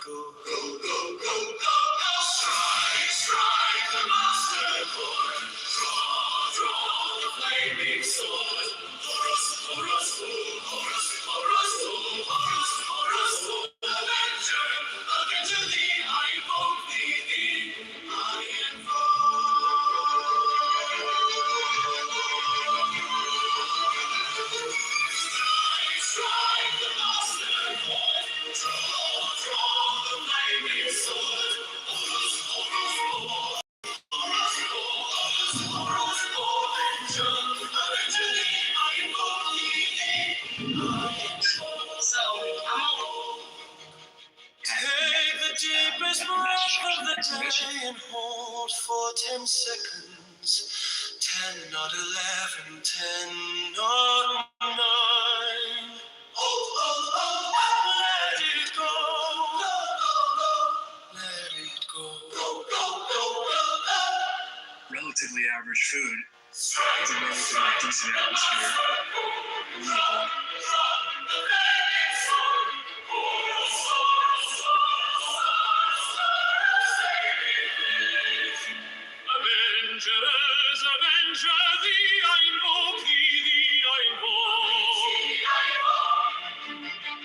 Go, go, go, go, go, go. Strike, strike the master chord. Draw the flaming sword. Chorus, chorus, chorus, chorus, chorus, chorus, Avenger, Avenger, thee, I invoke thee, I Strike, strike the master chord. Draw the flaming sword. Chorus, chorus, chorus, chorus, chorus, Avenger, Avenger, thee, I invoke thee, So, I'm all. Take the deepest breath of the day and hold for 10 seconds. 10, not 11, 10, not 9. Oh, let it go. Let it go. Relatively average food with a relatively decent atmosphere. Avengers, Avenger, thee I invoke, thee I invoke.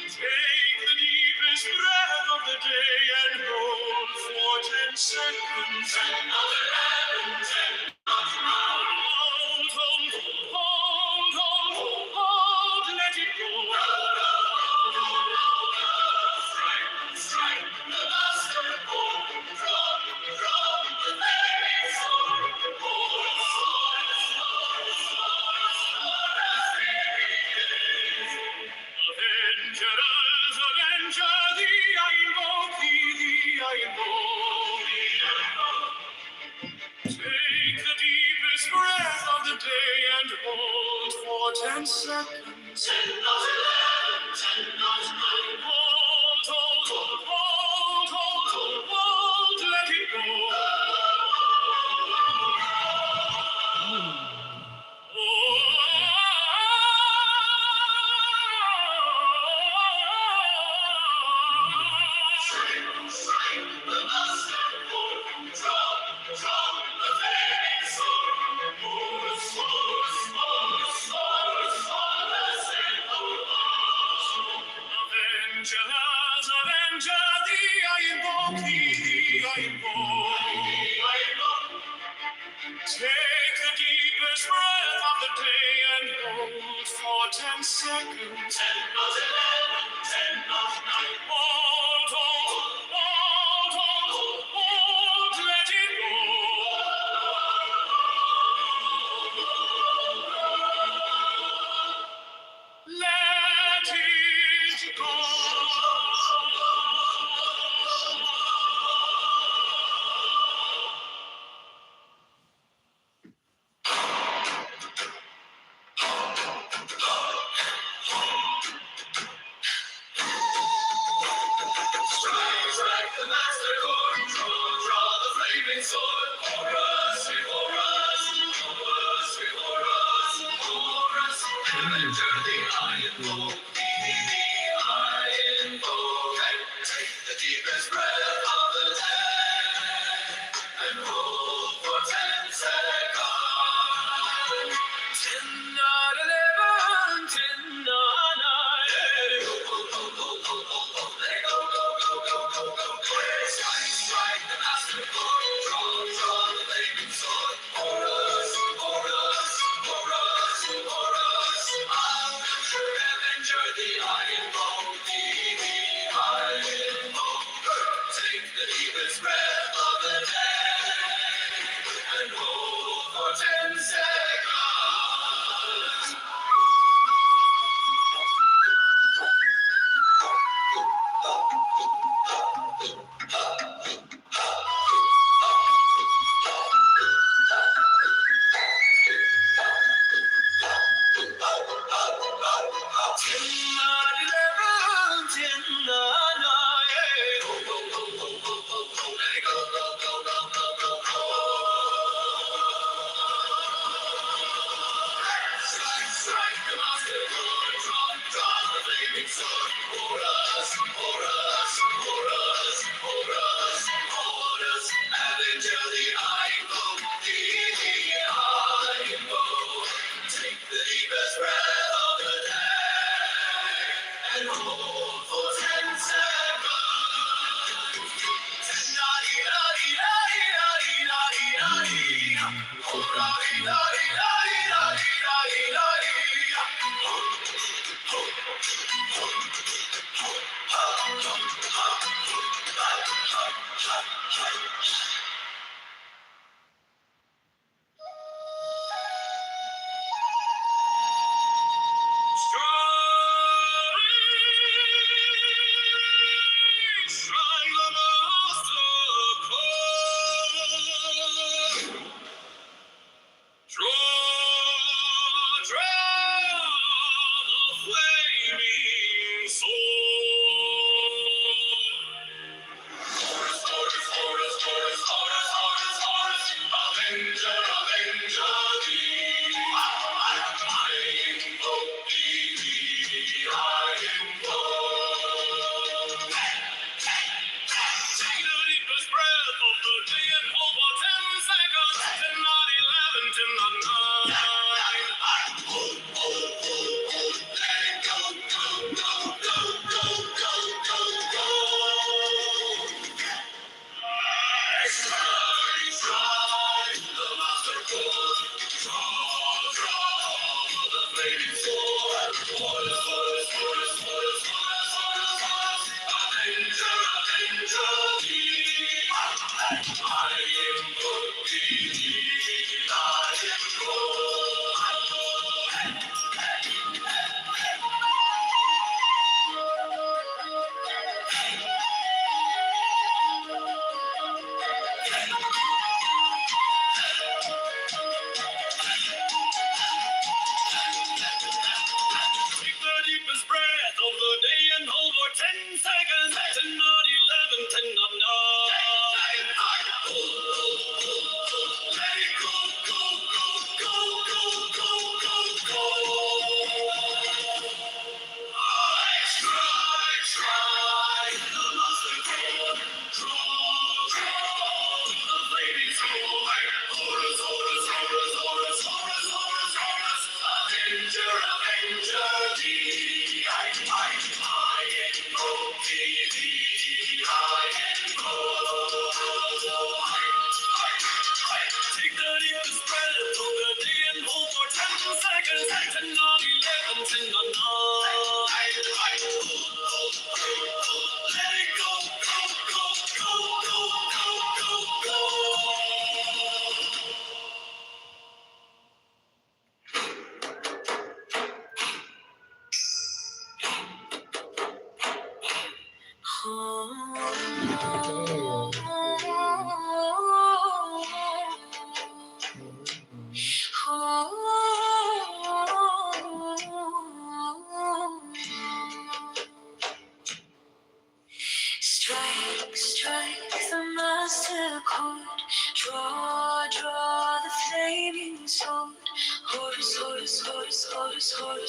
Take the deepest breath of the day and hold for 10 seconds. 10, not 11, 10, not 9. Hold, let it go. Strike the master chord. Draw the flaming sword. Avengers, Avenger, thee I invoke, thee I invoke. Take the deepest breath of the day and hold for 10 seconds. 10, not 11, 10, not 9. Hold, let it go. Strike the master chord. Draw the flaming sword. Chorus, chorus, chorus, chorus, chorus, Avengers, Avenger, thee I invoke, thee I invoke. Take the deepest breath of the day and hold for 10 seconds. 10, not 11, 10, not 9. Hold, let it go. Let it go. Strike the master chord. Draw the flaming sword. Chorus, chorus, chorus, chorus, chorus. Avenger, thee I invoke, thee I invoke. Take the deepest breath of the day and hold for 10 seconds. 10, not 11, 10, not 9. Let it go. Strike the master chord. Draw the flaming sword. Chorus, chorus, chorus, chorus. Avenger, thee I invoke, thee I invoke. Take the deepest breath of the day and hold for 10 seconds. Draw the flaming sword. Chorus, chorus, chorus. Strike the master chord. Draw the flaming sword. Horus, Avenger, Avenger, thee. I invoke thee, I invoke. Take the deepest breath of the day and hold for 10 seconds. 10, not 11, 10, not 9. Let it go, go, go, go, go, go, go, go. Strike the master chord. Draw the flaming sword. Horus, Avenger, Avenger, thee. I invoke thee, I take the deepest breath of the day and hold for 10 seconds. 10, not 11, 10, not 9. Let it go, go, go, go, go, go, go, go. Strike the master chord. Draw the flaming sword.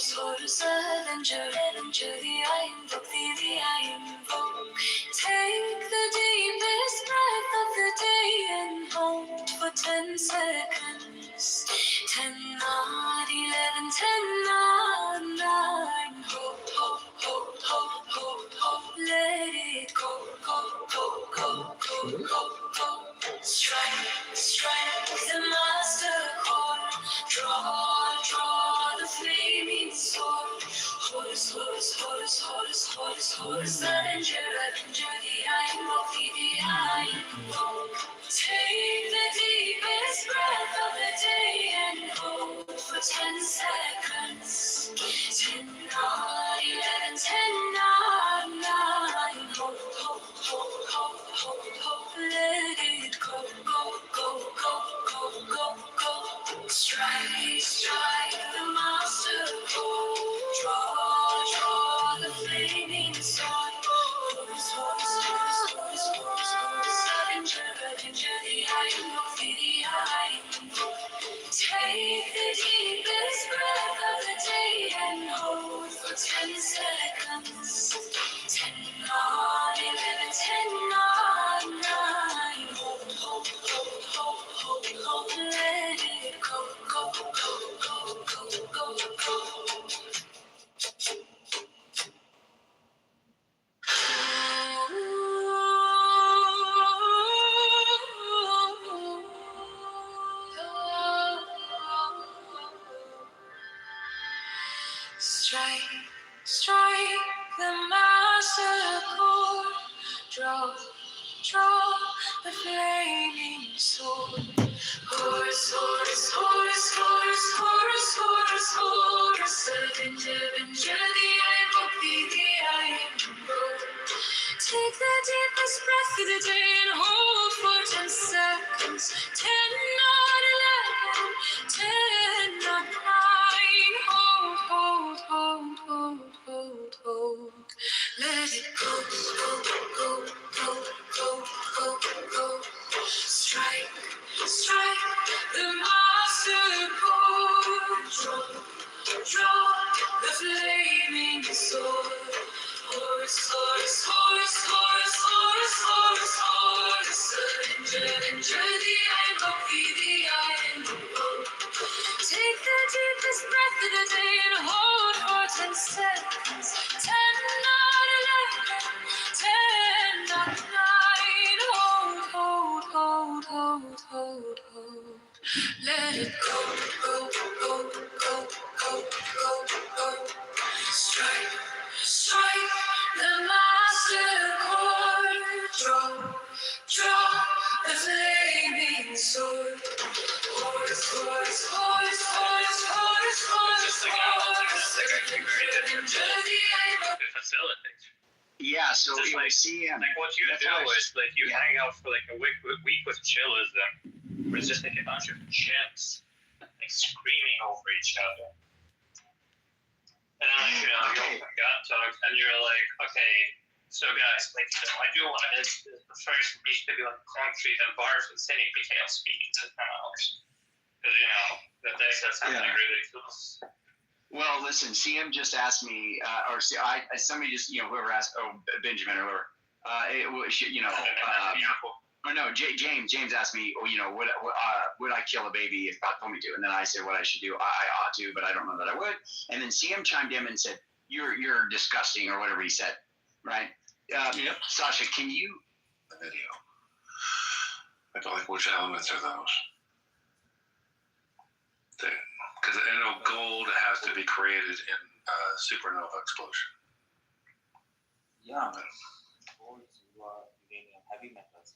Horus, Avenger, Avenger, thee. I invoke thee, I invoke. Take the deepest breath of the day and hold for 10 seconds. 10, not 11, 10, not 9. Let it go, go, go, go, go, go, go, go. Strike the master chord. Draw the flaming sword. Horus, Avenger, thee. I invoke thee, I invoke. Take the deepest breath of the day and hold for 10 seconds. 10, not 11, 10, not 9. Hold. Let it go, go, go, go, go, go, go. Strike the master chord. Draw the flaming sword. Horus, Avenger, thee. I invoke thee, I invoke. Take the deepest breath of the day and hold for 10 seconds. 10, not 11, 10, not 9. Hold. Let it go, go, go, go, go, go, go. Strike the master chord. Draw the flaming sword. Horus, Avenger, thee. I invoke thee, I invoke. Take the deepest breath of the day and hold for 10 seconds. 10, not 11, 10, not 9. Hold. Let it go, go, go, go, go, go, go. Strike the master chord. draw the flaming sword. Horus, Horus, Horus, Horus, Horus, Horus, Horus, Avenger, Avenger, the iron body, the iron road. Take the deepest breath of the day and hold for 10 seconds. 10, not 11, 10, not 9. Hold, hold, hold, hold, hold, hold. Let it go, go, go, go, go, go, go. Strike, strike the master chord. Draw the flaming sword. Horus, Horus, Horus, Horus, Horus, Horus, Horus, Avenger, Avenger, the iron body, the iron road. Take the deepest breath of the day and hold for 10 seconds. 10, not 11, 10, not 9. Hold, hold, hold, hold, hold, hold. Let it go, go, go, go, go, go, go. Strike, strike the master chord. Draw, draw the flaming sword. Horus, Horus, Horus, Horus, Horus, Horus, Horus, to facilitate. Yeah, so Just it like- was CM. Like what you That's do what I- is like you hang out for like a week with chillers, where it's just like a bunch of chimps like screaming over each other. And then like, you Okay. open gun talks and you're like, okay, so guys, like I do want to the first week to be like concrete and bars and cynic became speaking to hours. Because that they said something Yeah. ridiculous. Well, listen, CM just asked me, somebody just, whoever asked, Benjamin or whoever, it was, oh no, James asked me, would I kill a baby if God told me to? And then I said what I should do. I ought to, but I don't know that I would. And then CM chimed in and said, you're disgusting, or whatever he said, right? Sasha, can you? The video. Like which elements are those? Because gold has to be created in supernova explosion. Yeah. Gold, silver, uranium, heavy metals.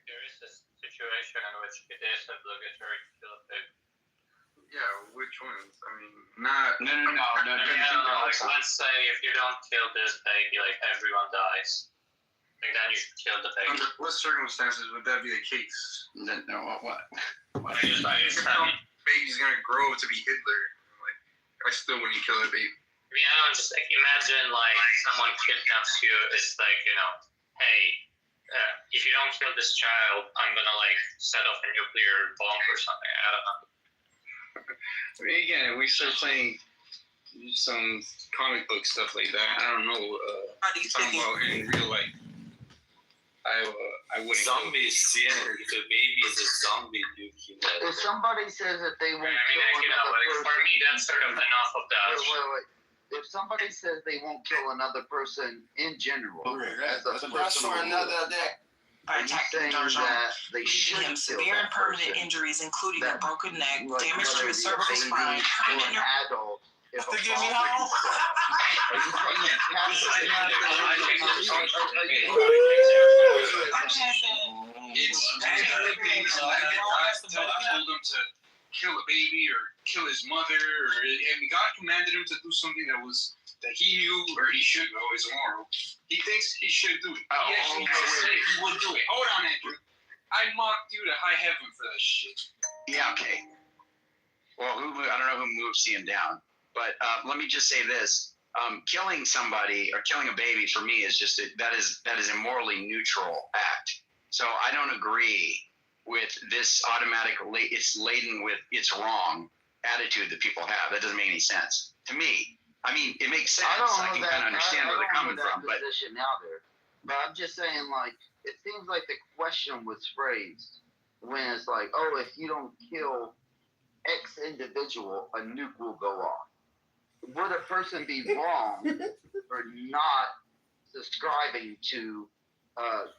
There is a situation in which it is obligatory to kill a pig. Yeah, which ones? I mean, not. No. Like, let's say if you don't kill this baby, like everyone dies. Like then you should kill the baby. Under what circumstances would that be the case? No, what? I just thought it's If some baby's gonna grow to be Hitler, like, I still wouldn't kill a baby. just like imagine like someone kidnaps you. It's like hey, if you don't kill this child, I'm gonna like set off a nuclear bomb or something. I don't know. I mean, again, we start playing some comic book stuff like that. I don't know. Talking about in real life, I wouldn't. Zombies, yeah. If a baby is a zombie, you kill that. If somebody says that they won't I mean, kill another like person, for me, that's sort of enough of that. wait. If somebody says they won't kill another person in general, as a That's personal for another day. are by you attacking saying Darjan, that they should leaving him kill severe and that permanent person? injuries, including a That, broken neck, like, damage to whether his it be a cervical baby spine, or permanent an adult, if a To get me father home? can kill. Are you saying It's technically God told him to kill a baby or kill his mother, and God commanded him to do something that he knew or he should know is immoral. He thinks he should do it. He actually said he would do it. Hold on, Andrew. I mocked you to high heaven for that shit. Yeah, okay. Well, I don't know who moved CM down, but let me just say this: killing somebody or killing a baby for me is just that is a morally neutral act. So I don't agree with this automatically. It's laden with it's wrong attitude that people have. That doesn't make any sense to me. I mean, it makes sense. I can kind of understand where they're coming from, but position out there. But I'm just saying, like, it seems like the question was phrased when it's like, oh, if you don't kill X individual, a nuke will go off. Would a person be wrong for not describing to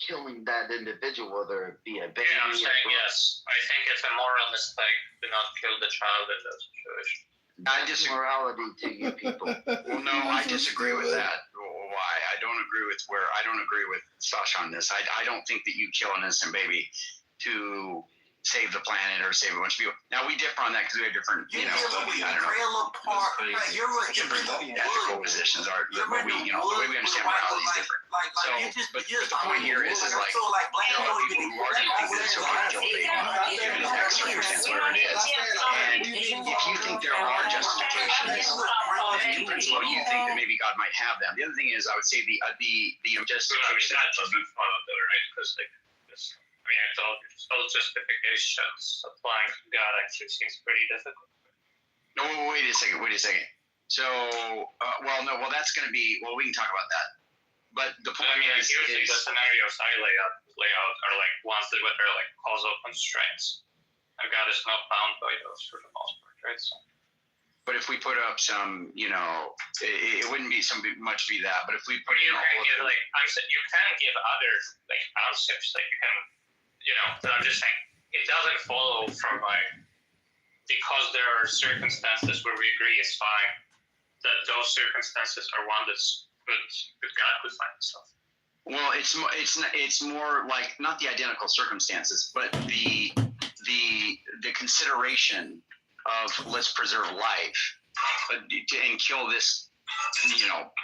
killing that individual, whether it be a baby. Yeah, I'm saying yes. I think it's a moral mistake to not kill the child in that situation. I disagree. Morality to you people. Well, no, I disagree with that. Why? I don't agree with Sasha on this. I don't think that you kill an innocent baby to save the planet or save a bunch of people. Now we differ on that because we have different, I don't know, different ethical positions are. The way we understand morality is different. But the point here is like there are people who are going to think that it's okay to kill a baby, given the circumstance where it is. And if you think there are justifications, then in principle you think that maybe God might have them. The other thing is, I would say the justification. That doesn't follow though, right? Because all justifications applying to God actually seems pretty difficult. No, wait a second. So, that's going to be. Well, we can talk about that. But the point is, usually the scenarios I lay out are like ones that are like causal constraints, and God is not bound by those for the most part, right? So. But if we put up some, it wouldn't be much be that. But if we put you can give other like answers, like you can. But I'm just saying, it doesn't follow from because there are circumstances where we agree it's fine, that those circumstances are one that's good God could find himself. Well, it's more like not the identical circumstances, but the consideration of let's preserve life and kill this,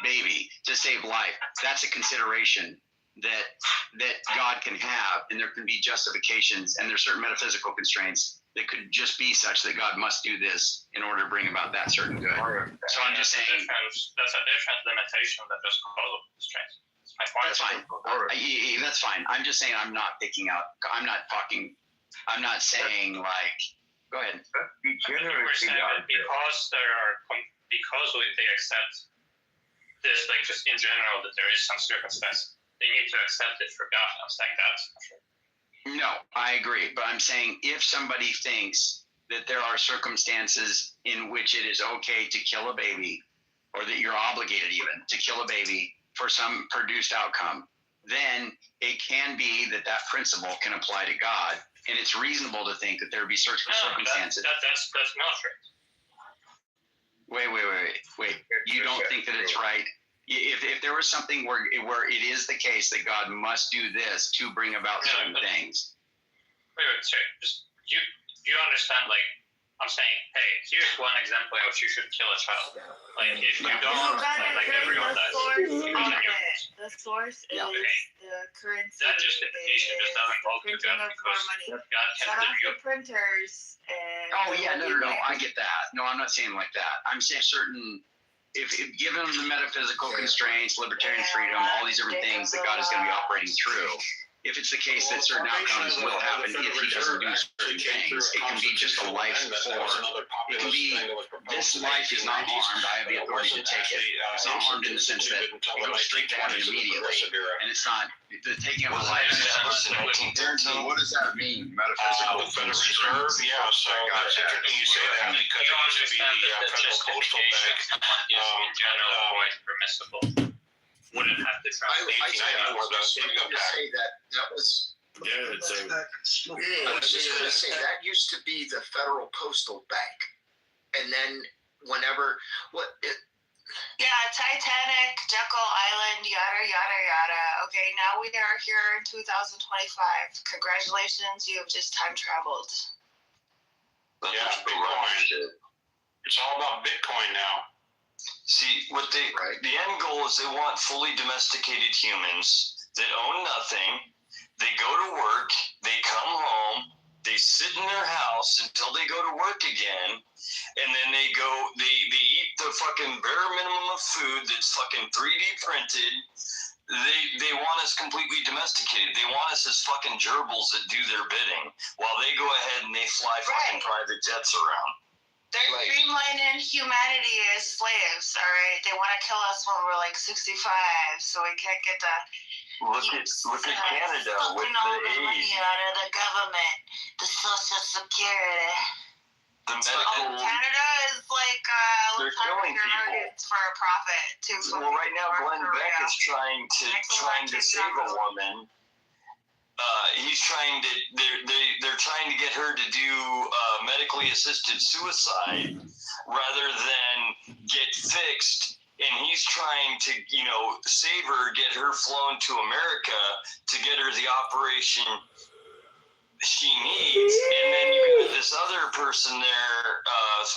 baby to save life. That's a consideration that God can have, and there can be justifications, and there's certain metaphysical constraints that could just be such that God must do this in order to bring about that certain good. So I'm just saying that's a different limitation than just causal constraints. That's fine. That's fine. I'm just saying I'm not picking up. I'm not saying like. Go ahead. We're saying that because they accept this, like just in general, that there is some circumstance. They need to accept it for God. I'm saying that's not true. No, I agree. But I'm saying if somebody thinks that there are circumstances in which it is okay to kill a baby, or that you're obligated even to kill a baby for some produced outcome, then it can be that principle can apply to God. And it's reasonable to think that there would be certain circumstances. That's not true. Wait. You don't think that it's right? If there was something where it is the case that God must do this to bring about certain things. Wait, sorry. Just you understand? Like I'm saying, hey, here's one example of you should kill a child. Like if you don't, like everyone does. The source is the currency. That justification just doesn't hold to God because God Shut has off the printers. No. I get that. No, I'm not saying like that. I'm saying certain. If given the metaphysical constraints, libertarian freedom, all these different things that God is going to be operating through, if it's the case that certain outcomes will happen if he doesn't do certain things, it can be just a life for. It can be this life is not harmed. I have the authority to take it. It's not harmed in the sense that it goes straight to heaven immediately, and it's not the taking of a life. What does that mean? Metaphysical Reserve, yeah. So that's interesting you say that because it used to be the Federal Postal Bank. In general, quite permissible. Wouldn't have to try. I was going to say that was. Yeah, I was just going to say that used to be the Federal Postal Bank, and then whenever Titanic, Jekyll Island, yada yada yada. Okay, now we are here in 2025. Congratulations, you have just time traveled. Yeah, Bitcoin. It's all about Bitcoin now. See, the end goal is they want fully domesticated humans that own nothing. They go to work, they come home, they sit in their house until they go to work again, and then they eat the fucking bare minimum of food that's fucking 3D printed. They want us completely domesticated. They want us as fucking gerbils that do their bidding while they go ahead and they fly fucking private jets around. They're streamlining humanity as slaves, all right? They want to kill us when we're like 65, so we can't get the look at Canada with all the the money out of the government, the Social Security. The medical. Canada is like They're killing people. for a profit too. Well, right now Glenn Beck is trying to save a woman. He's trying to. They're trying to get her to do medically assisted suicide rather than get fixed. And he's trying to, save her, get her flown to America to get her the operation she needs. And then you got this other person there,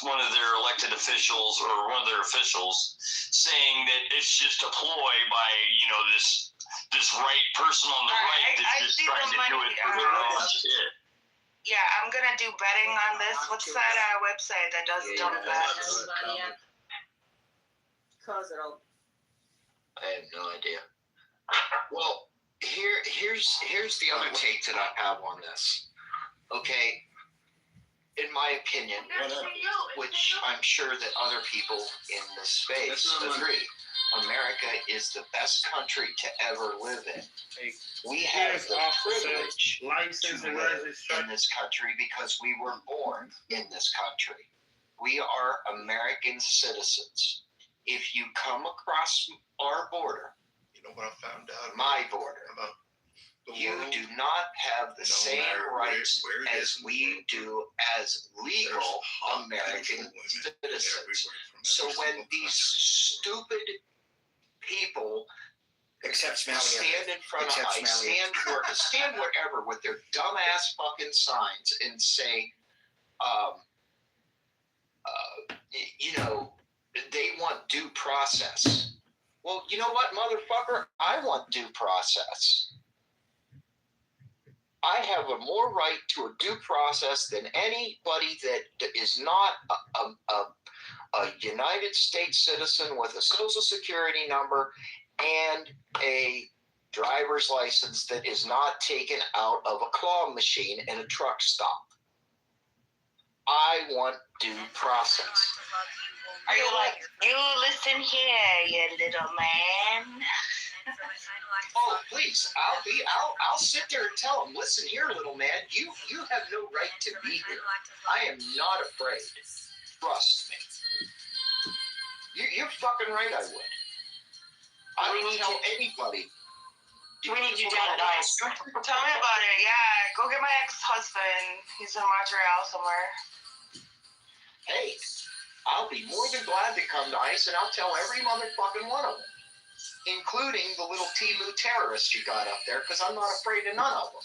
one of their elected officials or one of their officials, saying that it's just a ploy by, this right person on the right that's just trying to do it for their own shit. Yeah, I'm gonna do betting on this. What's that website that does dumb bets? Cause it all. I have no idea. Well, here's the other take that I have on this. Okay, in my opinion, which I'm sure that other people in this space agree, America is the best country to ever live in. We have the privilege to live in this country because we were born in this country. We are American citizens. If you come across our border, You know what I found out? my border, About the you world? do not have the No same matter where rights it as is, we do as legal There's hot, American beautiful women citizens. everywhere from So every when single these country. stupid people Except smelly. stand in front of Except ICE, smelly. stand wherever with their dumbass fucking signs and say, they want due process. Well, you know what, motherfucker? I want due process. I have a more right to a due process than anybody that is not a United States citizen with a social security number and a driver's license that is not taken out of a claw machine in a truck stop. I want due process. Are you like, you listen here, you little man? Oh, please! I'll sit there and tell him. Listen here, little man. You have no right to be here. I am not afraid. Trust me. You're fucking right. I would. I would tell anybody. We need you down at ICE. Tell me about it. Yeah, go get my ex-husband. He's in Montreal somewhere. Hey, I'll be more than glad to come to ICE, and I'll tell every motherfucking one of them, including the little Timu terrorists you got up there, because I'm not afraid of none of them.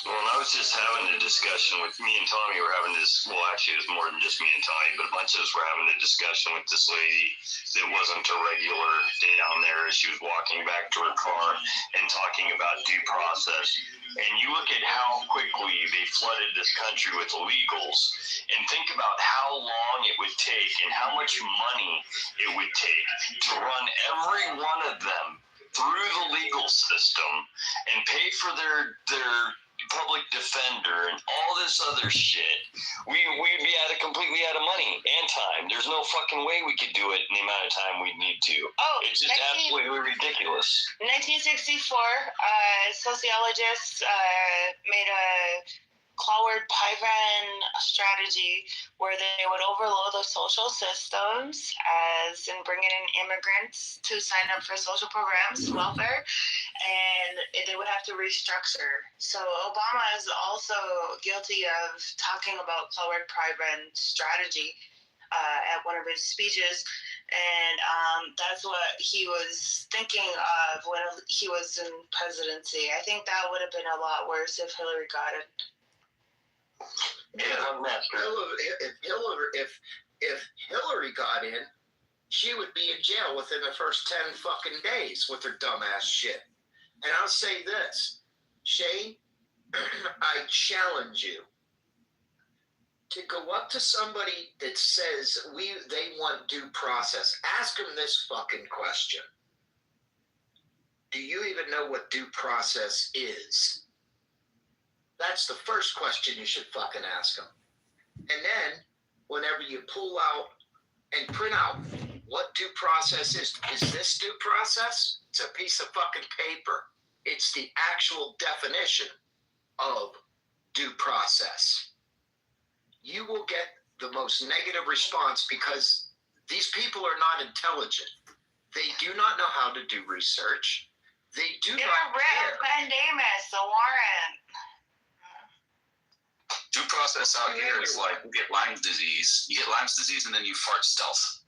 Well, I was just having a discussion with me and Tommy. Were having this. Well, actually, it was more than just me and Tommy, but a bunch of us were having a discussion with this lady that wasn't a regular down there as she was walking back to her car and talking about due process. And you look at how quickly they flooded this country with illegals, and think about how long it would take and how much money it would take to run every one of them through the legal system and pay for their public defender and all this other shit. We'd be completely out of money and time. There's no fucking way we could do it in the amount of time we need to. Oh, It's just absolutely ridiculous. 1964, sociologists made a Cloward-Piven strategy where they would overload the social systems, as in bringing in immigrants to sign up for social programs, welfare, and they would have to restructure. So Obama is also guilty of talking about Cloward-Piven strategy at one of his speeches. And that's what he was thinking of when he was in presidency. I think that would have been a lot worse if Hillary got it. If Hillary got in, she would be in jail within the first 10 fucking days with her dumbass shit. And I'll say this, Shane, I challenge you to go up to somebody that says they want due process. Ask them this fucking question. Do you even know what due process is? That's the first question you should fucking ask them. And then, whenever you pull out and print out what due process is this due process? It's a piece of fucking paper. It's the actual definition of due process. you will get the most negative response because these people are not intelligent. They do not know how to do research. They do not care. Mandamus, the warrant. Due process out here is like you get Lyme disease. You get Lyme disease and then you fart stealth.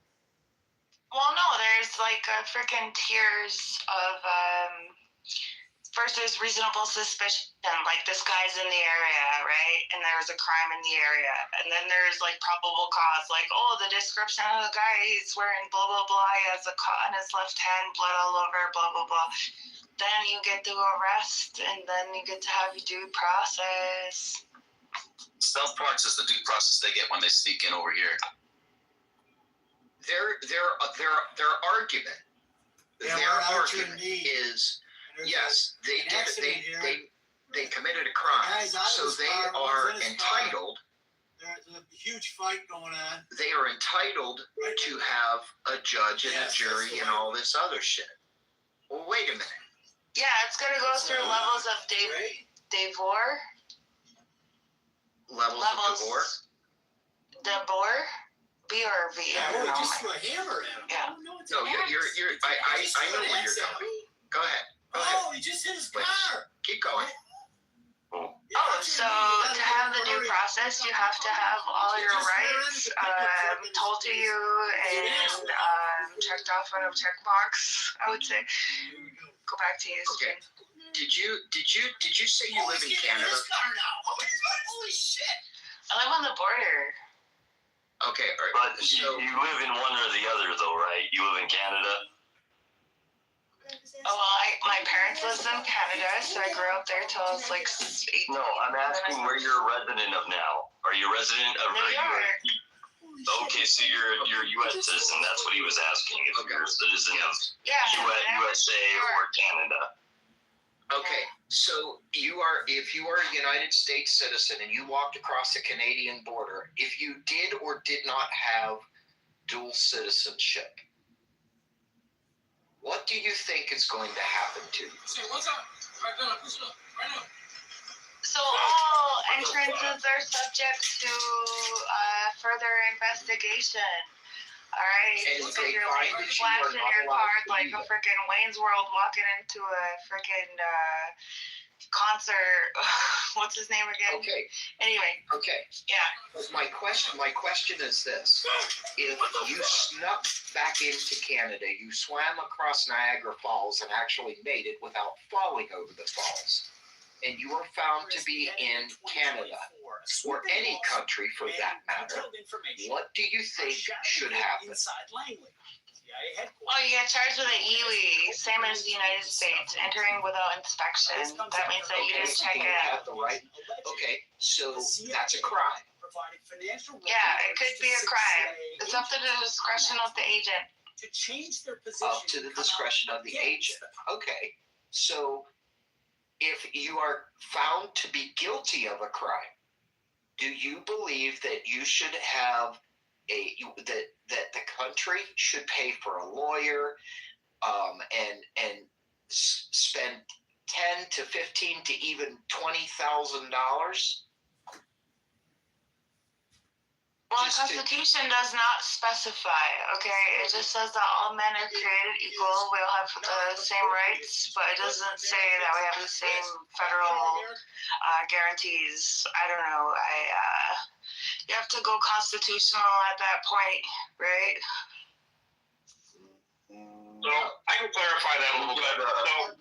Well, no, there's like freaking tiers of first there's reasonable suspicion, like this guy's in the area, right? And there's a crime in the area. And then there's like probable cause, like, oh, the description of the guy, he's wearing blah, blah, blah, he has a cut on his left hand, blood all over, blah, blah, blah. Then you get to arrest, and then you get to have your due process. Stealth parts is the due process they get when they sneak in over here. Their argument, is yes, they committed a crime, so they are entitled. There's a huge fight going on. They are entitled to have a judge and a jury and all this other shit. Well, wait a minute. Yeah, it's gonna go through levels of Devor. Levels of Devor. Devor. B or V. Oh, he just threw a hammer at him. Yeah. No, you're. I know where you're going. Go ahead. Oh, he just hit his car. Keep going. Oh, so to have the due process, you have to have all your rights told to you and checked off on a checkbox, I would say. Go back to you. Okay. Did you say you live in Canada? Holy shit! I live on the border. Okay, all right. But you live in one or the other, though, right? You live in Canada? Oh, well, my parents lived in Canada, so I grew up there till I was like 8. No, I'm asking where you're a resident of now. Are you a resident of New York? Okay, so you're a U.S. citizen. That's what he was asking. If you're a citizen of USA or Canada. Okay, so if you are a United States citizen and you walked across the Canadian border, if you did or did not have dual citizenship, what do you think is going to happen to you? So all entrances are subject to further investigation. All right, And because they you're find like that you flashing are not your allowed card to like do a that. freaking Wayne's World walking into a freaking concert. What's his name again? Okay. Anyway. Okay. Yeah. My question is this: if you snuck back into Canada, you swam across Niagara Falls and actually made it without falling over the falls, and you are found to be in Canada or any country for that matter, what do you think should happen? Well, you get charged with an EWE, same as the United States, entering without inspection. That means that you didn't check in. Okay, so that's a crime. Yeah, it could be a crime. It's up to the discretion of the agent. Up to the discretion of the agent. Okay, so if you are found to be guilty of a crime, do you believe that you should have that the country should pay for a lawyer and spend $10,000 to $15,000 to even $20,000? Well, the Constitution does not specify, okay? It just says that all men are created equal. We all have the same rights, but it doesn't say that we have the same federal guarantees. I don't know. You have to go constitutional at that point, right? So I can clarify that a little bit. So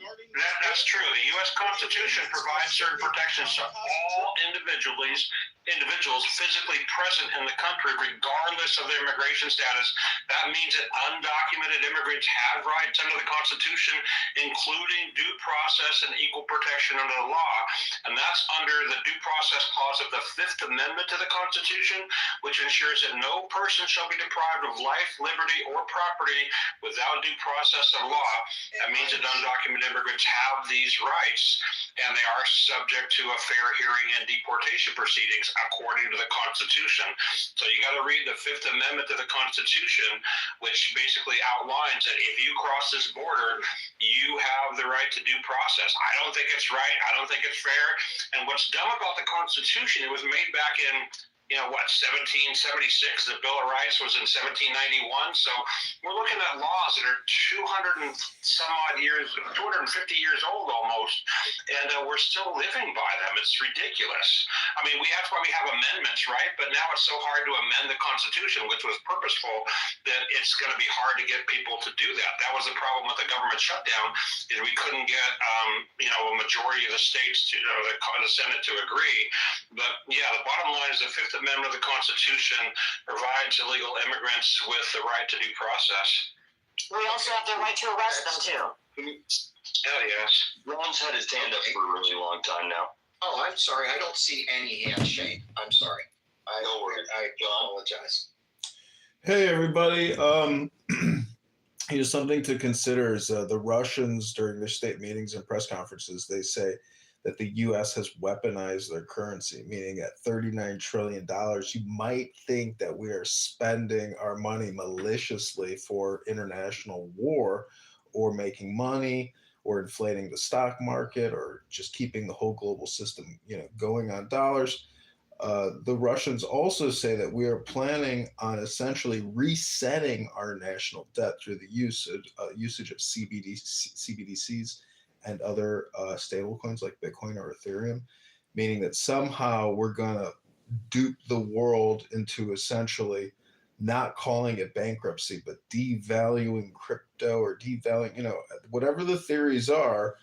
that's true. The U.S. Constitution provides certain protections to all individuals physically present in the country, regardless of their immigration status. That means that undocumented immigrants have rights under the Constitution, including due process and equal protection under the law. And that's under the due process clause of the Fifth Amendment to the Constitution, which ensures that no person shall be deprived of life, liberty, or property without due process of law. That means that undocumented immigrants have these rights, and they are subject to a fair hearing and deportation proceedings according to the Constitution. So you got to read the Fifth Amendment to the Constitution, which basically outlines that if you cross this border, you have the right to due process. I don't think it's right. I don't think it's fair. And what's dumb about the Constitution, it was made back in 1776. The Bill of Rights was in 1791. So we're looking at laws that are 200 and some odd years, 250 years old almost, and we're still living by them. It's ridiculous. I mean, that's why we have amendments, right? But now it's so hard to amend the Constitution, which was purposeful, that it's going to be hard to get people to do that. That was the problem with the government shutdown, is we couldn't get, a majority of the states to, the Senate to agree. But yeah, the bottom line is the Fifth Amendment of the Constitution provides illegal immigrants with the right to due process. We also have the right to arrest them too. Hell yes. Ron's had his hand up for a really long time now. Oh, I'm sorry. I don't see any hands, Shane. I'm sorry. No worries. I apologize. Hey, everybody. Here's something to consider is the Russians during their state meetings and press conferences, they say that the U.S. has weaponized their currency, meaning at $39 trillion, you might think that we are spending our money maliciously for international war or making money or inflating the stock market or just keeping the whole global system, going on dollars. The Russians also say that we are planning on essentially resetting our national debt through the usage of CBDCs and other stablecoins like Bitcoin or Ethereum, meaning that somehow we're going to dupe the world into essentially not calling it bankruptcy, but devaluing crypto or devaluing, whatever the theories are.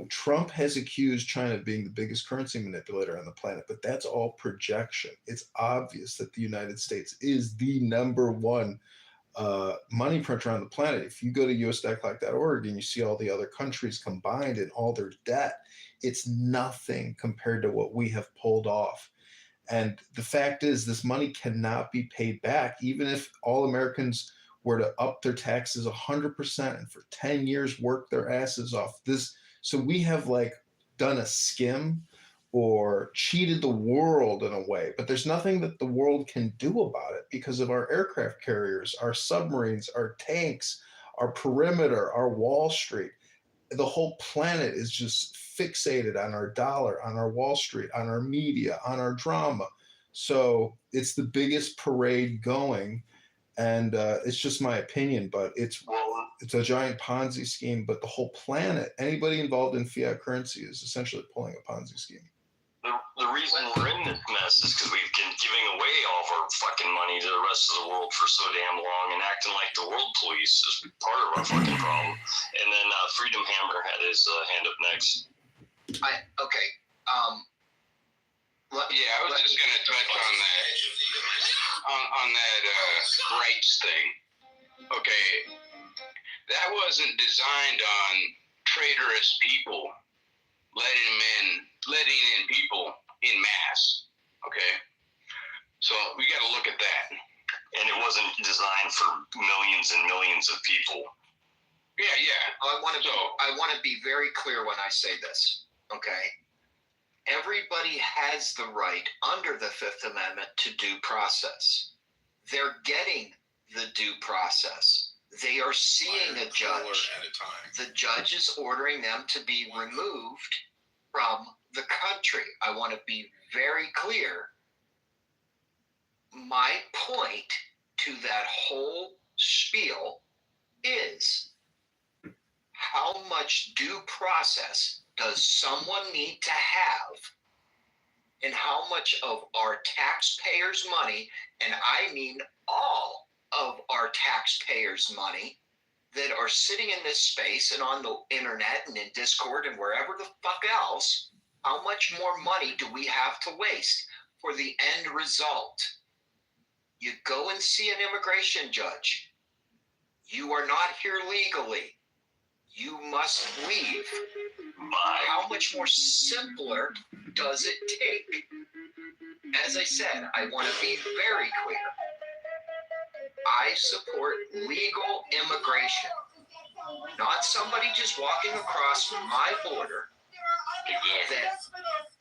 Trump has accused China of being the biggest currency manipulator on the planet, but that's all projection. It's obvious that the United States is the number one money printer on the planet. If you go to usdeclock.org and you see all the other countries combined and all their debt, it's nothing compared to what we have pulled off. And the fact is, this money cannot be paid back, even if all Americans were to up their taxes 100% and for 10 years work their asses off. So we have done a skim or cheated the world in a way, but there's nothing that the world can do about it because of our aircraft carriers, our submarines, our tanks, our perimeter, our Wall Street. The whole planet is just fixated on our dollar, on our Wall Street, on our media, on our drama. So it's the biggest parade going. And it's just my opinion, but it's a giant Ponzi scheme. But the whole planet, anybody involved in fiat currency is essentially pulling a Ponzi scheme. The reason we're in this mess is because we've been giving away all of our fucking money to the rest of the world for so damn long and acting like the world police is part of our fucking problem. And then Freedom Hammer had his hand up next. I was just going to touch on that rights thing. Okay, that wasn't designed on traitorous people letting in people in mass. Okay, so we got to look at that. And it wasn't designed for millions and millions of people. Yeah. I want to be very clear when I say this. Okay. Everybody has the right under the Fifth Amendment to due process. They're getting the due process. They are seeing a judge. At a time. The judge is ordering them to be removed from the country. I want to be very clear. My point to that whole spiel is how much due process does someone need to have, and how much of our taxpayers' money, and I mean all of our taxpayers' money that are sitting in this space and on the internet and in Discord and wherever the fuck else, how much more money do we have to waste for the end result? You go and see an immigration judge. You are not here legally. You must leave. How much more simpler does it take? As I said, I want to be very clear. I support legal immigration, not somebody just walking across my border that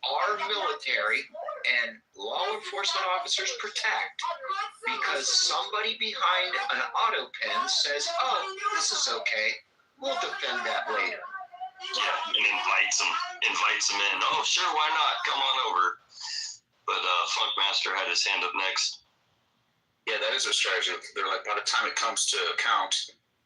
our military and law enforcement officers protect because somebody behind an auto pen says, oh, this is okay. We'll defend that later. Yeah, and invites them in. Oh, sure, why not? Come on over. But Funkmaster had his hand up next. Yeah, that is a strategy. They're like, by the time it comes to account,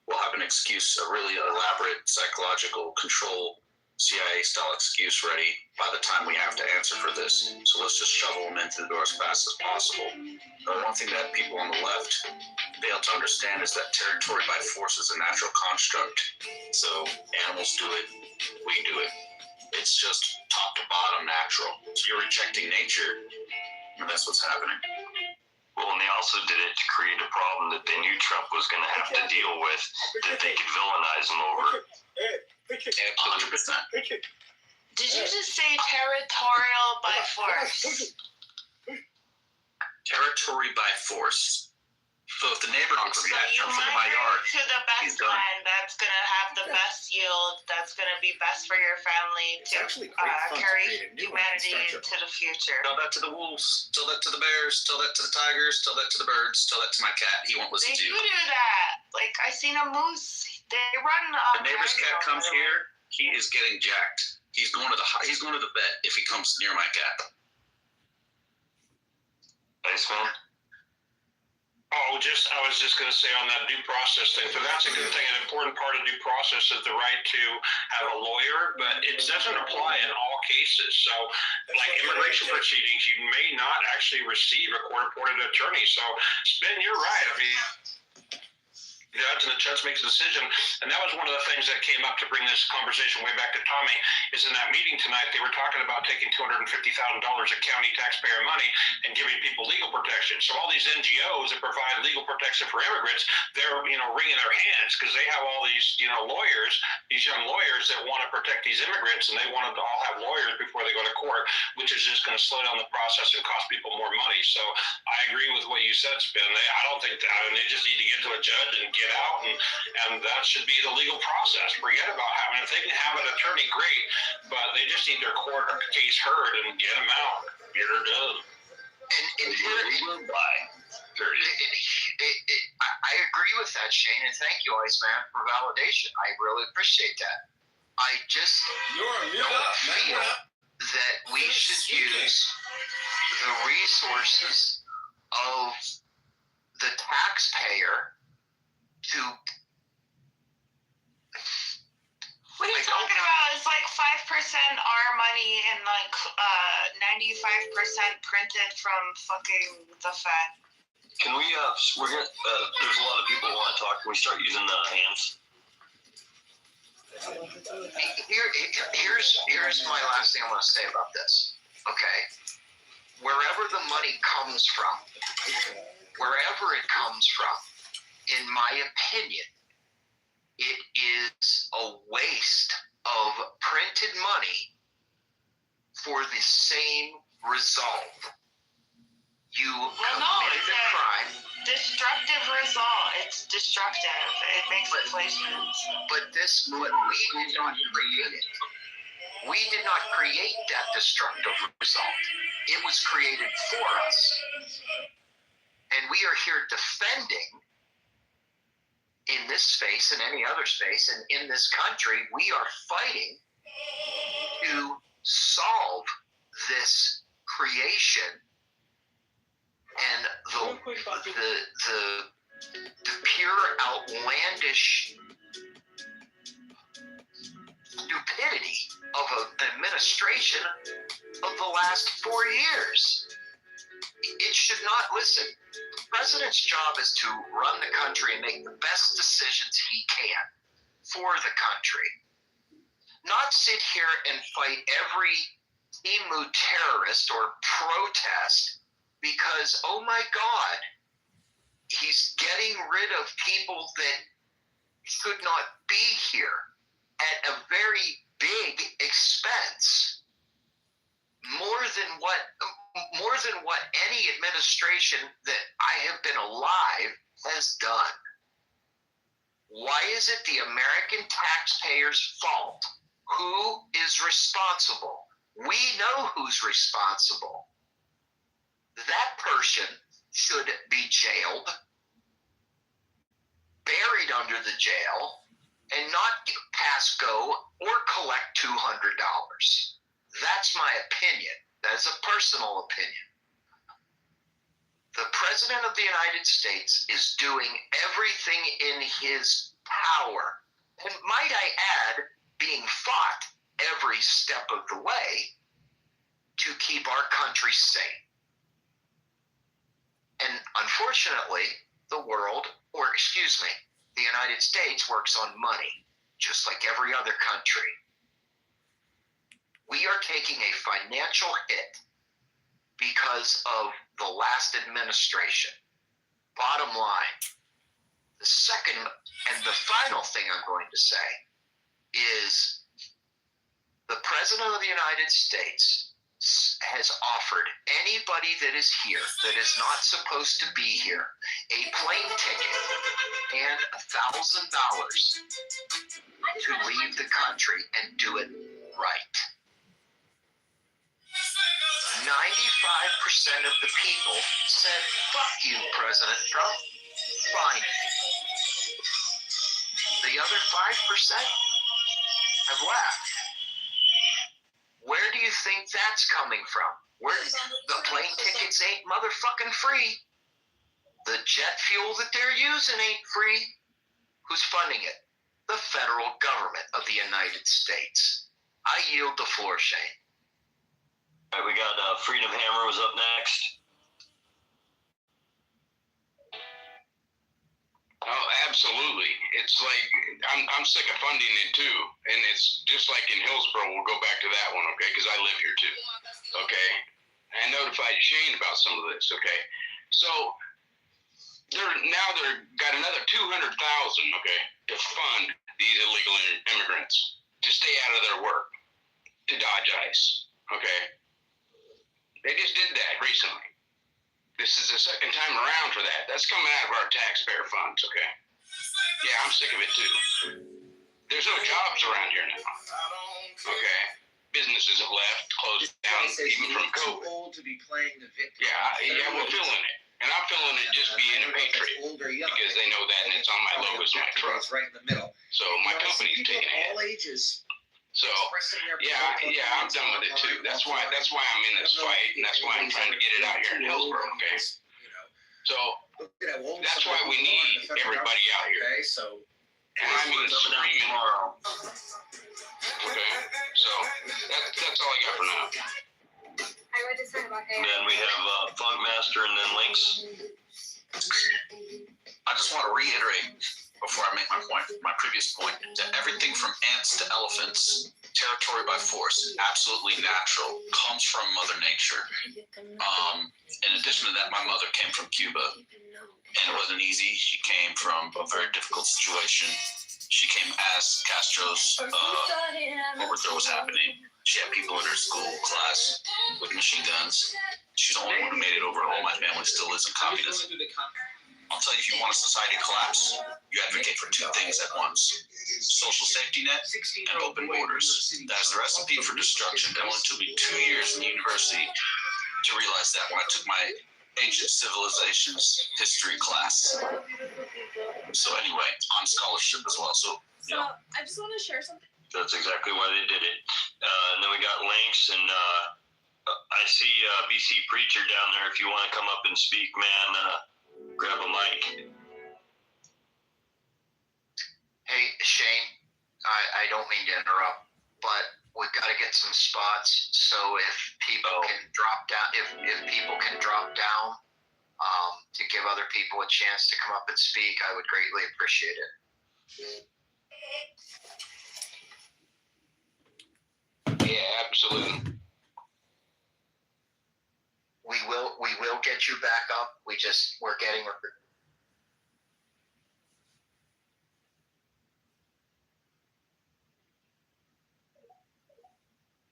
we'll have an excuse, a really elaborate psychological control CIA-style excuse ready by the time we have to answer for this. So let's just shovel them into the door as fast as possible. One thing that people on the left fail to understand is that territory by force is a natural construct. So animals do it, we do it. It's just top to bottom natural. So you're rejecting nature, and that's what's happening. Well, and they also did it to create a problem that they knew Trump was going to have to deal with, that they could villainize him over. 100%. Did you just say territorial by force? Territory by force. So if the neighbor comes So you jumps into my migrate yard, to the he's best done. land that's going to have the best yield, that's going to be best for your family to carry humanity into the future. Tell that to the wolves, tell that to the bears, tell that to the tigers, tell that to the birds, tell that to my cat. He won't listen They to you. do that. Like, I seen a moose. They run The neighbor's cat comes here, he is getting jacked. He's going to the vet if he comes near my cat. Thanks, man. Oh, I was just going to say on that due process thing. So that's a good thing. An important part of due process is the right to have a lawyer, but it doesn't apply in all cases. So, like immigration proceedings, you may not actually receive a court-appointed attorney. So, Ben, you're right. I mean, and the judge makes a decision. And that was one of the things that came up to bring this conversation way back to Tommy, is in that meeting tonight, they were talking about taking $250,000 of county taxpayer money and giving people legal protection. So all these NGOs that provide legal protection for immigrants, they're, wringing their hands because they have all these, lawyers, these young lawyers that want to protect these immigrants, and they want to all have lawyers before they go to court, which is just going to slow down the process and cost people more money. So I agree with what you said, Spin. I don't think that. They just need to get to a judge and get out, and that should be the legal process. Forget about if they can have an attorney, great, but they just need their court case heard and get them out. Get her done. And here, I agree with that, Shane, and thank you, Iceman, for validation. I really appreciate that. I just don't feel that we should use the resources of the taxpayer to. What are you talking about? It's like 5% our money and like 95% printed from fucking the Fed. Can we, we're gonna, there's a lot of people who want to talk. Can we start using the hands? Here's my last thing I want to say about this. Okay? Wherever the money comes from, in my opinion, it is a waste of printed money for the same result. You committed a crime. Destructive result. It's destructive. It makes inflation. But we did not create it. We did not create that destructive result. It was created for us. And we are here defending, in this space and any other space, and in this country, we are fighting to solve this creation and the pure outlandish stupidity of an administration of the last 4 years. It should not, listen, the president's job is to run the country and make the best decisions he can for the country. Not sit here and fight every emu terrorist or protest because, oh my God, he's getting rid of people that should not be here at a very big expense. More than what any administration that I have been alive has done. Why is it the American taxpayers' fault? Who is responsible? We know who's responsible. That person should be jailed, buried under the jail, and not pass go or collect $200. That's my opinion. that's a personal opinion. The President of the United States is doing everything in his power, and might I add, being fought every step of the way to keep our country safe. And unfortunately, the United States works on money, just like every other country. We are taking a financial hit because of the last administration. Bottom line, the second and the final thing I'm going to say is the President of the United States has offered anybody that is here that is not supposed to be here a plane ticket and $1,000 to leave the country and do it right. 95% of the people said, fuck you, President Trump. Fine. The other 5% have left. Where do you think that's coming from? Where the plane tickets ain't motherfucking free. The jet fuel that they're using ain't free. Who's funding it? The federal government of the United States. I yield the floor, Shane. All right, we got Freedom Hammer was up next. Oh, absolutely. It's like I'm sick of funding it too, and it's just like in Hillsborough. We'll go back to that one, okay? Because I live here too. Okay, I notified Shane about some of this. Okay, so they're got another 200,000, okay, to fund these illegal immigrants to stay out of their work, to dodge ICE. Okay, they just did that recently. This is the second time around for that. That's coming out of our taxpayer funds, okay? Yeah, I'm sick of it too. There's no jobs around here now. Okay? Businesses have left, closed down, even from COVID. Old to be playing the victim. Yeah, we're feeling it. And I'm feeling it just being a patriot. Because they know that and it's on my logos, my truck. Right in the middle. So my company's taking a hit. All ages. So yeah, I'm done with it too. That's why I'm in this fight, and that's why I'm trying to get it out here in Hillsborough. Okay. So that's why we need everybody out here. Okay, so and I mean screaming. Okay. So that's all I got for now. Then we have Funkmaster and then Lynx. I just want to reiterate before I make my point, my previous point, that everything from ants to elephants, territory by force, absolutely natural, comes from Mother Nature. In addition to that, my mother came from Cuba, and it wasn't easy. She came from a very difficult situation. She came as Castro's overthrow was happening. She had people in her school class with machine guns. She's the only one who made it over. All my family still lives in communism. I'll tell you, if you want a society to collapse, you advocate for two things at once: social safety net and open borders. That's the recipe for destruction. It only took me 2 years in university to realize that when I took my ancient civilizations history class. So anyway, on scholarship as well. So I just want to share something. That's exactly why they did it. And then we got Lynx, and I see BC Preacher down there. If you want to come up and speak, man, grab a mic. Hey, Shane, I don't mean to interrupt, but we've got to get some spots. So if people can drop down, if people can drop down to give other people a chance to come up and speak, I would greatly appreciate it. Yeah, absolutely. We will get you back up. We're getting.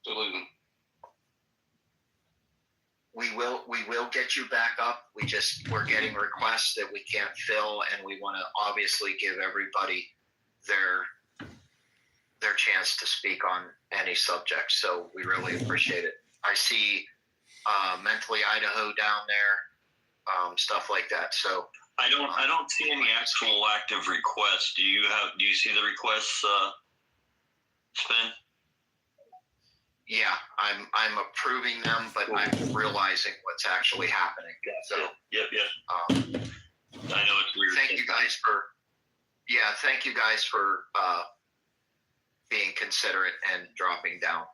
Absolutely. We will get you back up. We're getting requests that we can't fill, and we want to obviously give everybody their chance to speak on any subject. So we really appreciate it. I see Mentally Idaho down there, stuff like that. So I don't see any actual active requests. Do you see the requests, Spin? yeah, I'm approving them, but I'm realizing what's actually happening. So, Yep. I know it's weird. thank you guys for being considerate and dropping down.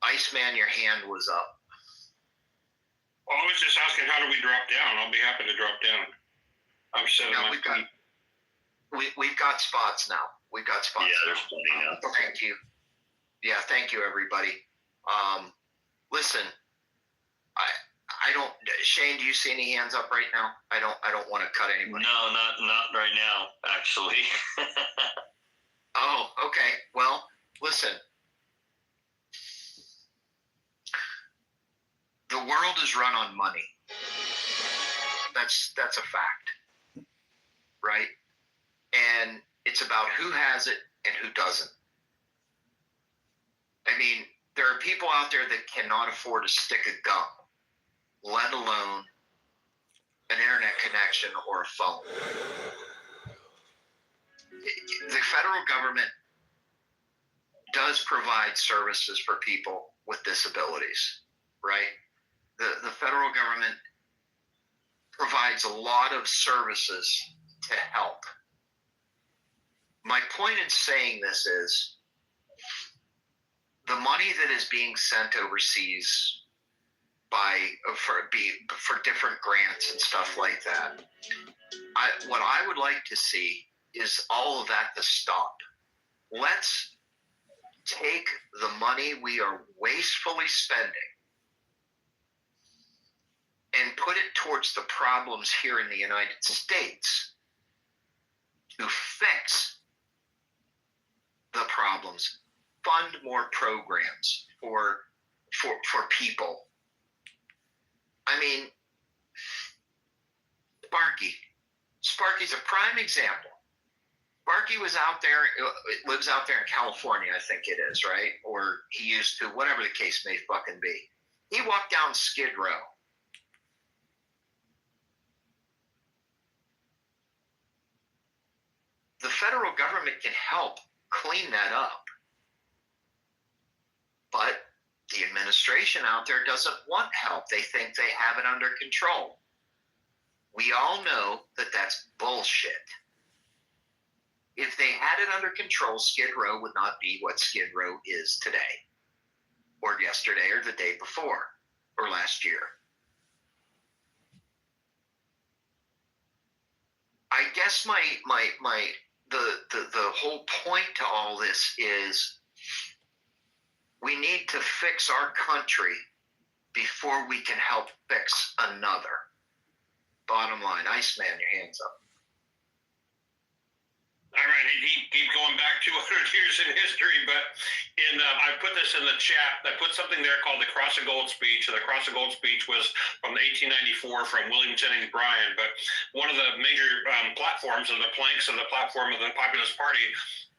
Iceman, your hand was up. Well, I was just asking, how do we drop down? I'll be happy to drop down. I'm setting No, my we've got spots now. We've got spots. Yeah, there's plenty now. Thank you. Yeah, thank you, everybody. Listen, I don't. Shane, do you see any hands up right now? I don't want to cut anybody. No, not right now, actually. Oh, okay. Well, listen. The world is run on money. That's a fact, right? And it's about who has it and who doesn't. I mean, there are people out there that cannot afford to stick a gum, let alone an internet connection or a phone. The federal government does provide services for people with disabilities, right? The federal government provides a lot of services to help. My point in saying this is the money that is being sent overseas for different grants and stuff like that, what I would like to see is all of that to stop. Let's take the money we are wastefully spending and put it towards the problems here in the United States to fix the problems, fund more programs for people. I mean, Sparky's a prime example. Sparky was out there, lives out there in California, I think it is, right? Or he used to, whatever the case may fucking be. He walked down Skid Row. The federal government can help clean that up. But the administration out there doesn't want help. They think they have it under control. We all know that that's bullshit. If they had it under control, Skid Row would not be what Skid Row is today, or yesterday, or the day before, or last year. I guess the whole point to all this is we need to fix our country before we can help fix another. Bottom line, Iceman, your hands up. All right, keep going back 200 years in history, but I put this in the chat. I put something there called the Cross of Gold speech. The Cross of Gold speech was from 1894 from William Jennings Bryan, but one of the major platforms of the planks of the platform of the Populist Party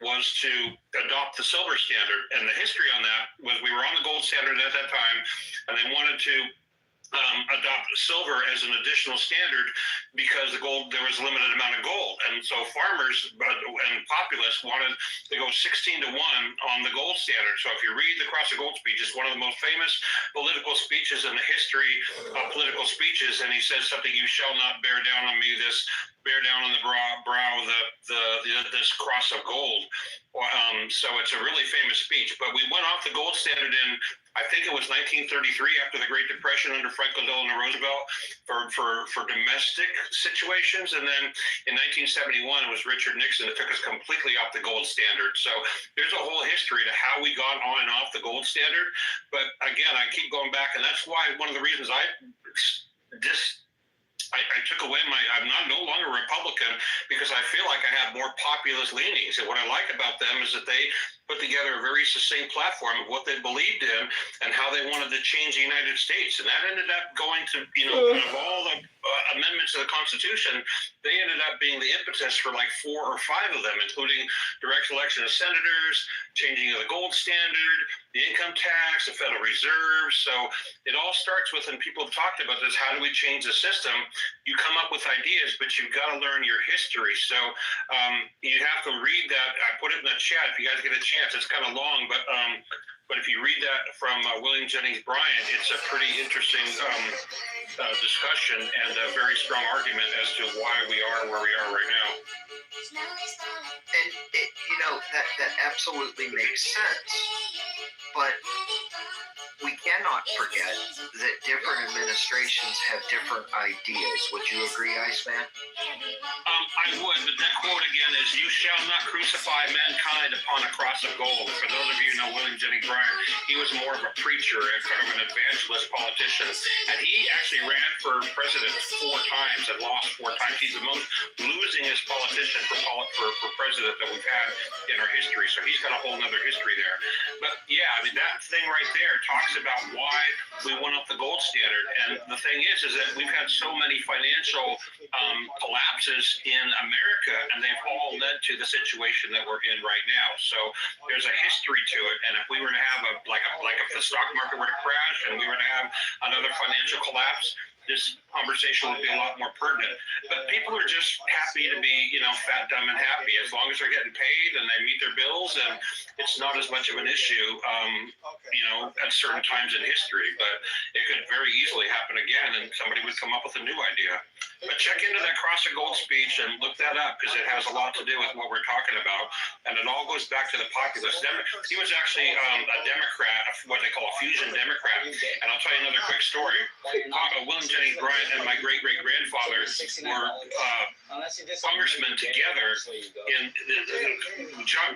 was to adopt the silver standard. And the history on that was we were on the gold standard at that time, and they wanted to adopt silver as an additional standard because there was a limited amount of gold, and so farmers and populists wanted to go 16 to 1 on the gold standard. So if you read the Cross of Gold speech, it's one of the most famous political speeches in the history of political speeches, and he says something: "You shall not bear down on me bear down on the brow this cross of gold." So it's a really famous speech. But we went off the gold standard in, I think it was 1933, after the Great Depression under Franklin Delano Roosevelt for domestic situations. And then in 1971, it was Richard Nixon that took us completely off the gold standard. So there's a whole history to how we got on and off the gold standard. But again, I keep going back, and that's why one of the reasons I took away I'm no longer Republican, because I feel like I have more populist leanings. And what I like about them is that they put together a very succinct platform of what they believed in and how they wanted to change the United States. And that ended up going to, kind of all the amendments to the Constitution, they ended up being the impetus for like 4 or 5 of them, including direct election of senators, changing of the gold standard, the income tax, the Federal Reserve. So it all starts with, and people have talked about this, how do we change the system? you come up with ideas, but you've got to learn your history. So you have to read that. I put it in the chat if you guys get a chance. It's kind of long, but if you read that from William Jennings Bryan, it's a pretty interesting discussion and a very strong argument as to why we are where we are right now. And it, that absolutely makes sense. But we cannot forget that different administrations have different ideas. Would you agree, Iceman? I would, but that quote again is, "You shall not crucify mankind upon a cross of gold." For those of you who know William Jennings Bryan, he was more of a preacher and kind of an evangelist politician. And he actually ran for president 4 times and lost 4 times. He's the most losingest politician for president that we've had in our history. So he's got a whole nother history there. But yeah, I mean, that thing right there talks about why we went up the gold standard. And the thing is that we've had so many financial collapses in America, and they've all led to the situation that we're in right now. So there's a history to it. And if we were to have if the stock market were to crash and we were to have another financial collapse, this conversation would be a lot more pertinent. But people are just happy to be, fat, dumb, and happy as long as they're getting paid and they meet their bills, and it's not as much of an issue, at certain times in history. But it could very easily happen again, and somebody would come up with a new idea. But check into that Cross of Gold speech and look that up, because it has a lot to do with what we're talking about, and it all goes back to the populist. He was actually a Democrat, what they call a fusion Democrat. And I'll tell you another quick story. William Jennings Bryan and my great-great-grandfather were congressmen together.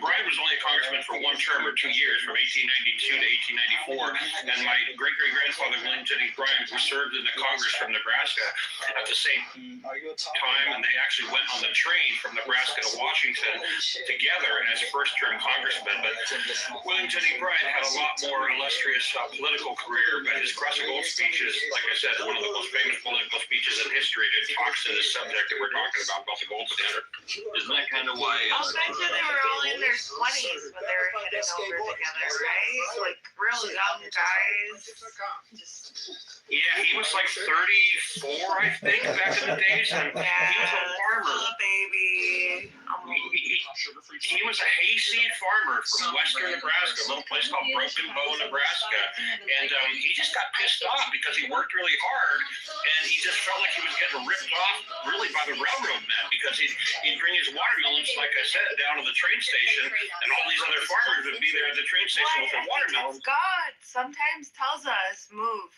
Bryan was only a congressman for 1 term or 2 years, from 1892 to 1894. And my great-great-grandfather, William Jennings Bryan, who served in the Congress from Nebraska at the same time, and they actually went on the train from Nebraska to Washington together as first-term congressmen. But William Jennings Bryan had a lot more illustrious political career, but his Cross of Gold speech is, like I said, one of the most famous political speeches in history. It talks to this subject that we're talking about the gold standard. Isn't that kind of why? I'll bet you they were all in their 20s when they were heading over together, right? Like real young guys. Yeah, he was like 34, I think, back in the days, and he was a farmer. Baby. He was a hayseed farmer from western Nebraska, a little place called Broken Bow, Nebraska, and he just got pissed off because he worked really hard, and he just felt like he was getting ripped off really by the railroad men, because he'd bring his watermelons, like I said, down to the train station, and all these other farmers would be there at the train station with their watermelons. God sometimes tells us move.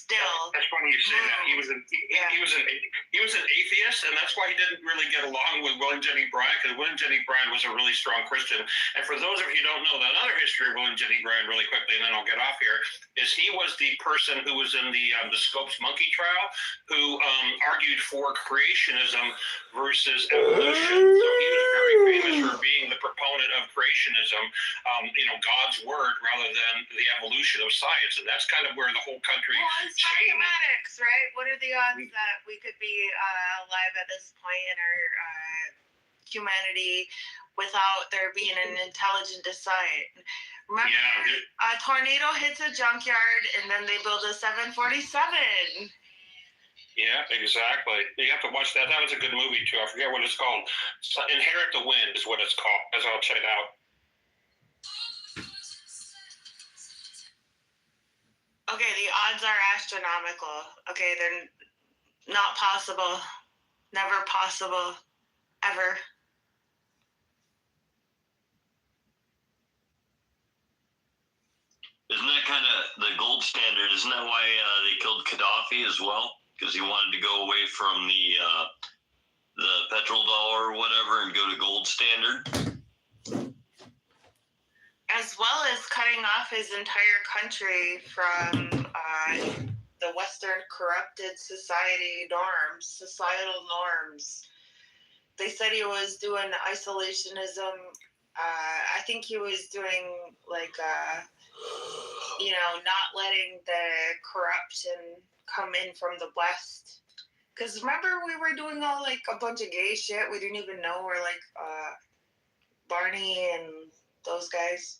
Still. That's funny you say that. He was an atheist, and that's why he didn't really get along with William Jennings Bryan, because William Jennings Bryan was a really strong Christian. And for those of you who don't know, that other history of William Jennings Bryan, really quickly, and then I'll get off here, is he was the person who was in the Scopes monkey trial, who argued for creationism versus evolution. So he was very famous for being the proponent of creationism, God's word rather than the evolution of science, and that's kind of where the whole country changed. Mathematics, right? What are the odds that we could be alive at this point in our humanity without there being an intelligent design? Remember, a tornado hits a junkyard and then they build a 747. Yeah, exactly. You have to watch that. That was a good movie too. I forget what it's called. Inherit the Wind is what it's called. As I'll check it out. Okay, the odds are astronomical. Okay, they're not possible. Never possible. Ever. Isn't that kind of the gold standard? Isn't that why they killed Gaddafi as well? Because he wanted to go away from the petrodollar or whatever and go to gold standard? As well as cutting off his entire country from the Western corrupted societal norms. They said he was doing isolationism. I think he was doing not letting the corruption come in from the West. Because remember, we were doing all a bunch of gay shit. We didn't even know we're Barney and those guys.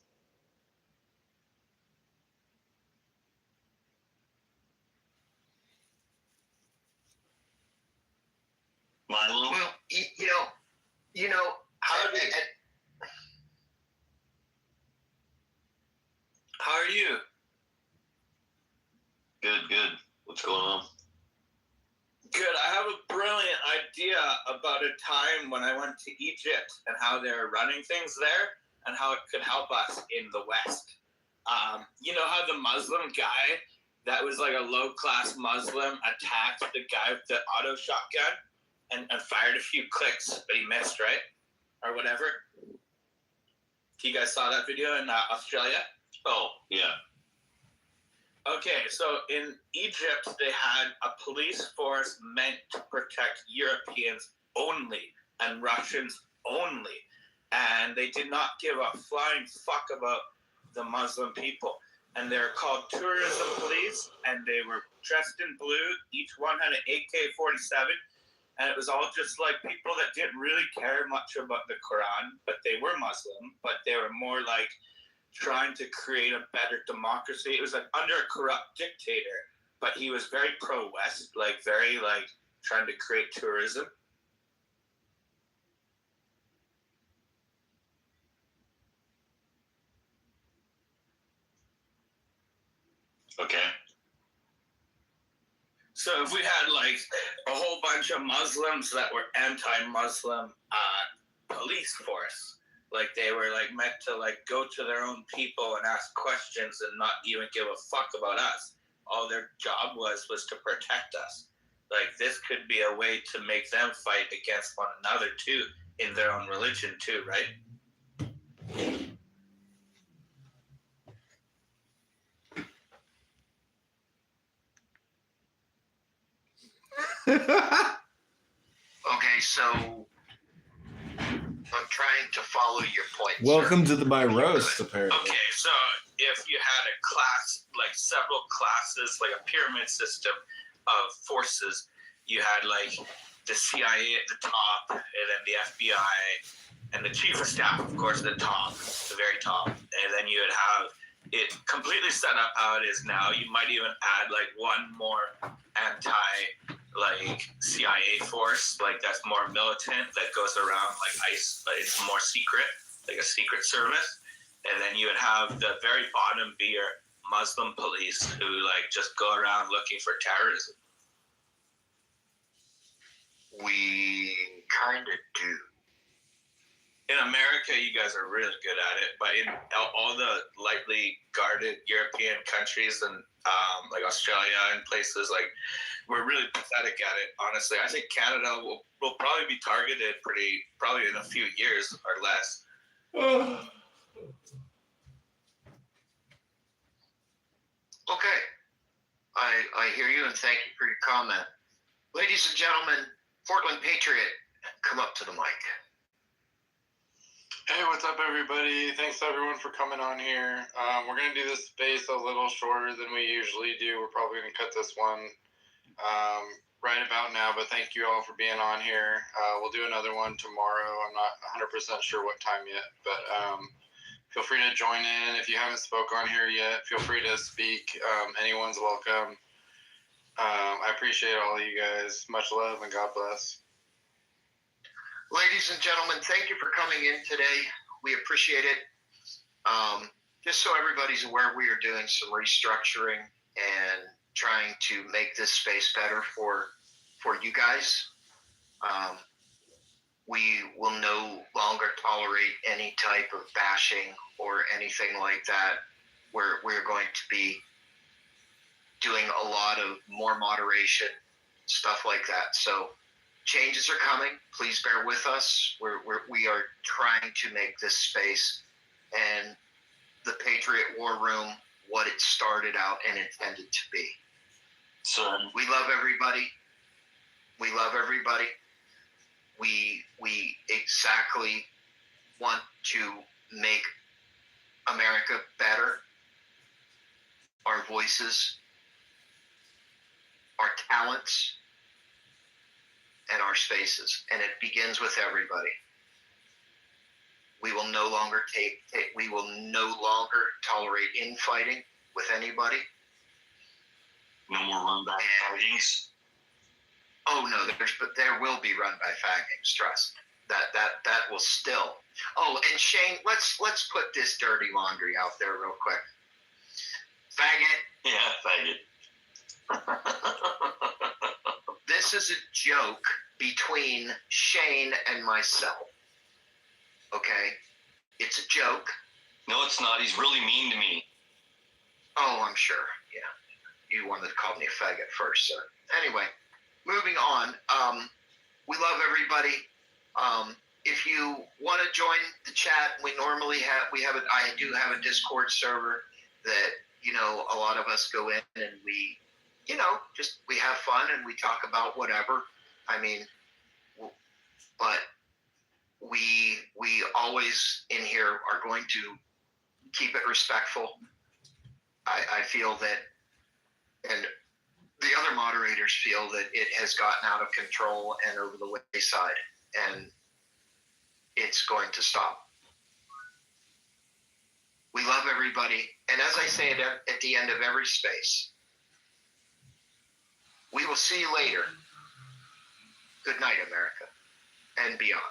Milo? Well, you know, How are you? Good. What's going on? Good. I have a brilliant idea about a time when I went to Egypt and how they're running things there and how it could help us in the West. You know how the Muslim guy that was like a low-class Muslim attacked the guy with the auto shotgun and fired a few clicks, but he missed, right? Or whatever. You guys saw that video in Australia? Oh, yeah. Okay, so in Egypt, they had a police force meant to protect Europeans only and Russians only. And they did not give a flying fuck about the Muslim people. And they're called tourism police, and they were dressed in blue. Each one had an AK-47. And it was all just like people that didn't really care much about the Quran, but they were Muslim, but they were more like trying to create a better democracy. It was like under a corrupt dictator, but he was very pro-West, like very like trying to create tourism. Okay. So if we had like a whole bunch of Muslims that were anti-Muslim police force, like they were like meant to like go to their own people and ask questions and not even give a fuck about us. All their job was to protect us. Like this could be a way to make them fight against one another too, in their own religion too, right? okay, so I'm trying to follow your point. Welcome to my roast, apparently. Okay, so if you had a class, like several classes, like a pyramid system of forces, you had like the CIA at the top, and then the FBI, and the chief of staff, of course, at the top, the very top. And then you would have it completely set up how it is now. You might even add like one more like CIA force, like that's more militant, that goes around like ICE, but it's more secret, like a secret service. And then you would have the very bottom be your Muslim police who like just go around looking for terrorism. We kind of do. In America, you guys are really good at it, but in all the lightly guarded European countries and like Australia and places, like we're really pathetic at it. Honestly, I think Canada will probably be targeted probably in a few years or less. Okay, I hear you and thank you for your comment. Ladies and gentlemen, Portland Patriot, come up to the mic. Hey, what's up, everybody? Thanks, everyone, for coming on here. We're going to do this space a little shorter than we usually do. We're probably going to cut this one right about now, but thank you all for being on here. We'll do another one tomorrow. I'm not 100% sure what time yet, but feel free to join in. If you haven't spoke on here yet, feel free to speak. Anyone's welcome. I appreciate all of you guys. Much love and God bless. Ladies and gentlemen, thank you for coming in today. We appreciate it. Just so everybody's aware, we are doing some restructuring and trying to make this space better for you guys. We will no longer tolerate any type of bashing or anything like that. We're going to be doing a lot of more moderation, stuff like that. So changes are coming. Please bear with us. We are trying to make this space and the Patriot War Room what it started out and intended to be. So we love everybody. We love everybody. We exactly want to make America better. Our voices, our talents, and our spaces, and it begins with everybody. We will no longer we will no longer tolerate infighting with anybody. No more run back fightings. Oh no, but there will be run by faggots. Trust that will still. Oh, and Shane, let's put this dirty laundry out there real quick. Faggot. Yeah, faggot. This is a joke between Shane and myself. Okay, it's a joke. No, it's not. He's really mean to me. Oh, I'm sure. Yeah, you wanted to call me a faggot first, so anyway. Moving on, we love everybody. If you want to join the chat, I do have a Discord server that, a lot of us go in and we, we have fun and we talk about whatever. I mean, but we always in here are going to keep it respectful. I feel that, and the other moderators feel that it has gotten out of control and over the wayside, and it's going to stop. We love everybody, and as I say at the end of every space, we will see you later. Good night, America, and beyond.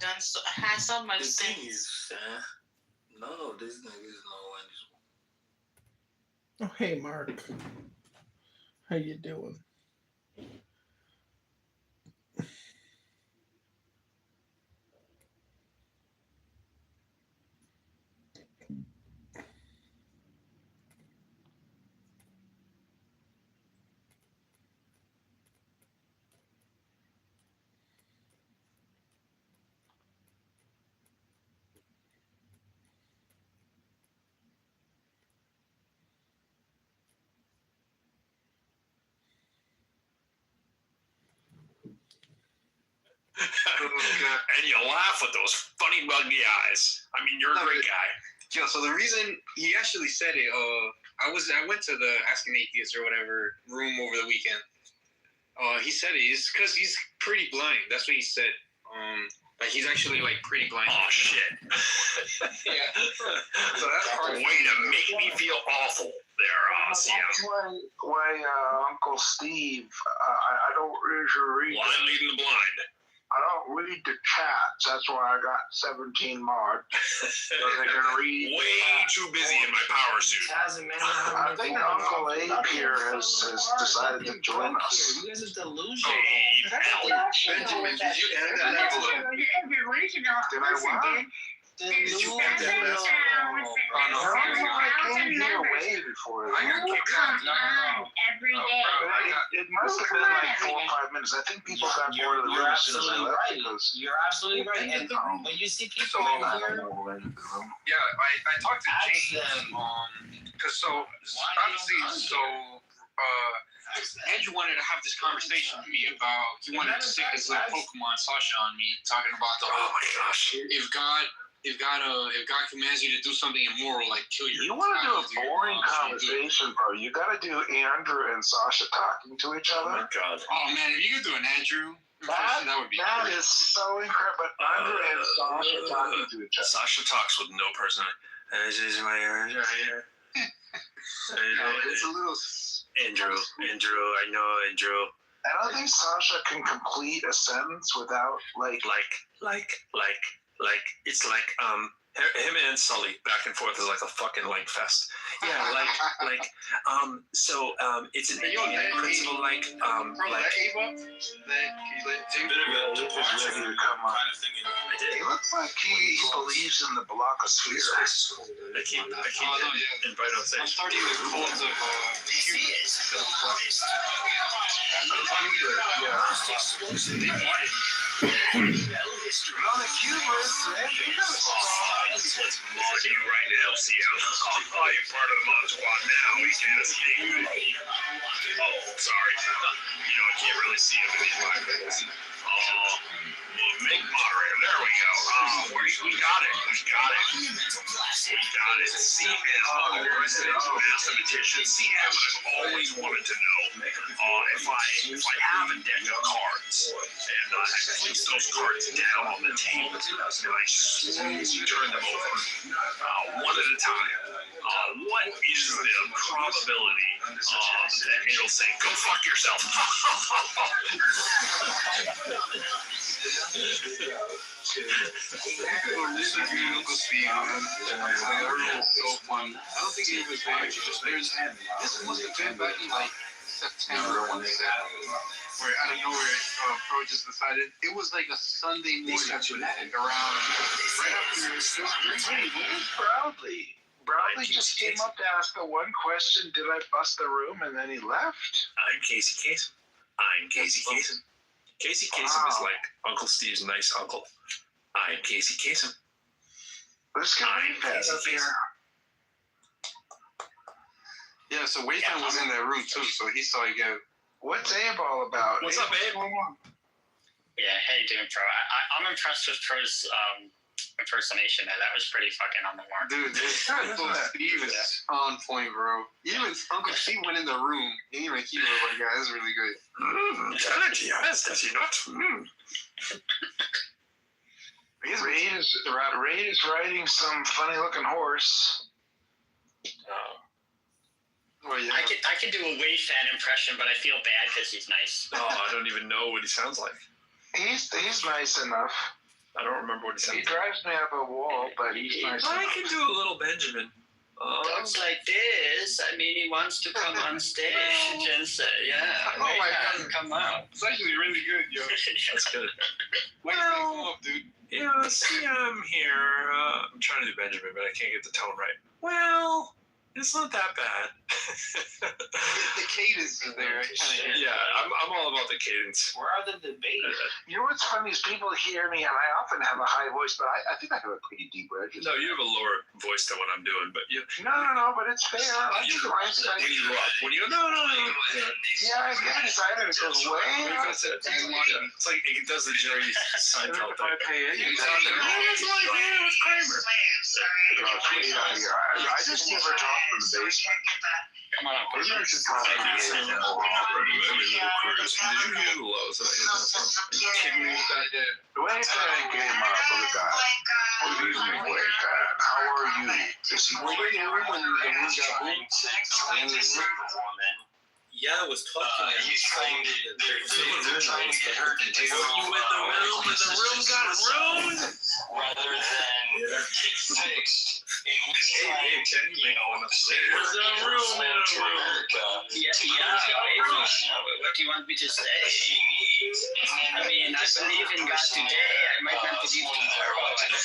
had so much The thing sense. is, none of these niggas know when this. Oh, hey, Mark. How you doing? And you laugh with those funny buggy eyes. I mean, you're a great guy. Yo, so the reason he actually said it, I went to the Ask an Atheist or whatever room over the weekend. He said it is because he's pretty blind. That's what he said. Like he's actually like pretty blind. Oh shit! Yeah. So that's part. Way to make me feel awful there, Sia. That's why Uncle Steve, I don't usually read. Blind leading the blind. I don't read the chats. That's why I got 17 mods. So they can read. Way too busy in my power suit. I think Uncle Abe here has decided to join us. You guys are delusional. Benjamin, did you end that envelope? Did I what? Did you end that envelope? I came here way before that. Every day. It must have been like 4 or 5 minutes. I think people got bored of the room as soon as I left. Because You're absolutely right. And when you see people in here, Yeah, I talked to James. Because obviously, Andrew wanted to have this conversation with me about, he wanted to stick this little Pokemon Sasha on me, talking about the oh my gosh, if God commands you to do something immoral, like kill your. you want to do a boring conversation, bro? You got to do Andrew and Sasha talking to each other. Oh my god. Oh man, if you could do an Andrew impression, that would be That great. is so incredible. But Andrew and Sasha talking to each other. Sasha talks with no personality. This is my Andrew. It's a little. Andrew. I know Andrew. I don't think Sasha can complete a sentence without like. It's like him and Sully back and forth is like a fucking like fest. Yeah, so it's an Indian principle like He's ready to come on. He looks like he believes in the blogosphere. I keep invite on stage. I'm starting the codes of Let's mod you right now, see how you're part of the mod squad now. We can't escape. Oh, sorry. I can't really see him in these live videos. Make moderator. There we go. We got it. CM, mathematician. CM, I've always wanted to know if I have a deck of cards and I place those cards down on the table and I slowly turn them over one at a time. What is the probability that it'll say, go fuck yourself? Uncle Steve. So fun. I don't think it was there. This must have been back in like September when they got where out of nowhere, Pro just decided it was like a Sunday morning around right after. Proudly just came up to ask the one question, did I bust the room? And then he left. I'm Casey Kasem. Casey Kasem is like Uncle Steve's nice uncle. I'm Casey Kasem. Let's get Casey up here. Yeah, so Wayton was in that room too, so he saw you go. What's Abe all about? What's up, Abe? Yeah, how you doing, Pro? I'm impressed with Pro's impersonation there. That was pretty fucking on the mark. Dude, Uncle Steve is on point, bro. Even Uncle Steve went in the room. Even he was like, yeah, this is really good. Yes, does he not? Ray is riding some funny looking horse. Well, yeah. I could do a Wave fan impression, but I feel bad because he's nice. Oh, I don't even know what he sounds like. He's nice enough. I don't remember what he said. He drives me up a wall, but he's nice. I can do a little Benjamin. Talks like this. I mean, he wants to come on stage and say, yeah, Oh my God, God. come out. It's actually really good, yo. That's good. Well, dude. Yeah, see, I'm here. I'm trying to do Benjamin, but I can't get the tone right. Well, it's not that bad. The cadence is there. I kind of hear. Yeah, I'm all about the cadence. Where are the debaters? You know what's funny is people hear me, and I often have a high voice, but I think I have a pretty deep register. No, you have a lower voice than what I'm doing, but you. No, but it's fair. I You, think right side. when you go up, when you go, no. Yeah, I get excited. It goes way up. It's like it does the Jerry Seinfeld thing. I pay it. It's like, it's like, yeah, it's Kramer. I just never talk from the basement. Come on, Maybe I should talk from the basement. Did you hear the lows? kidding me with that? The way that came up with a guy. Good evening, wait, how are you this evening? Yeah, I was talking. He's trying to get her to do. You in the room, and the room got ruined. Rather than get fixed, at least try to, There's a room in a room. What do you want me to say? She needs. I mean, I believe in God today. I might not believe tomorrow. I've never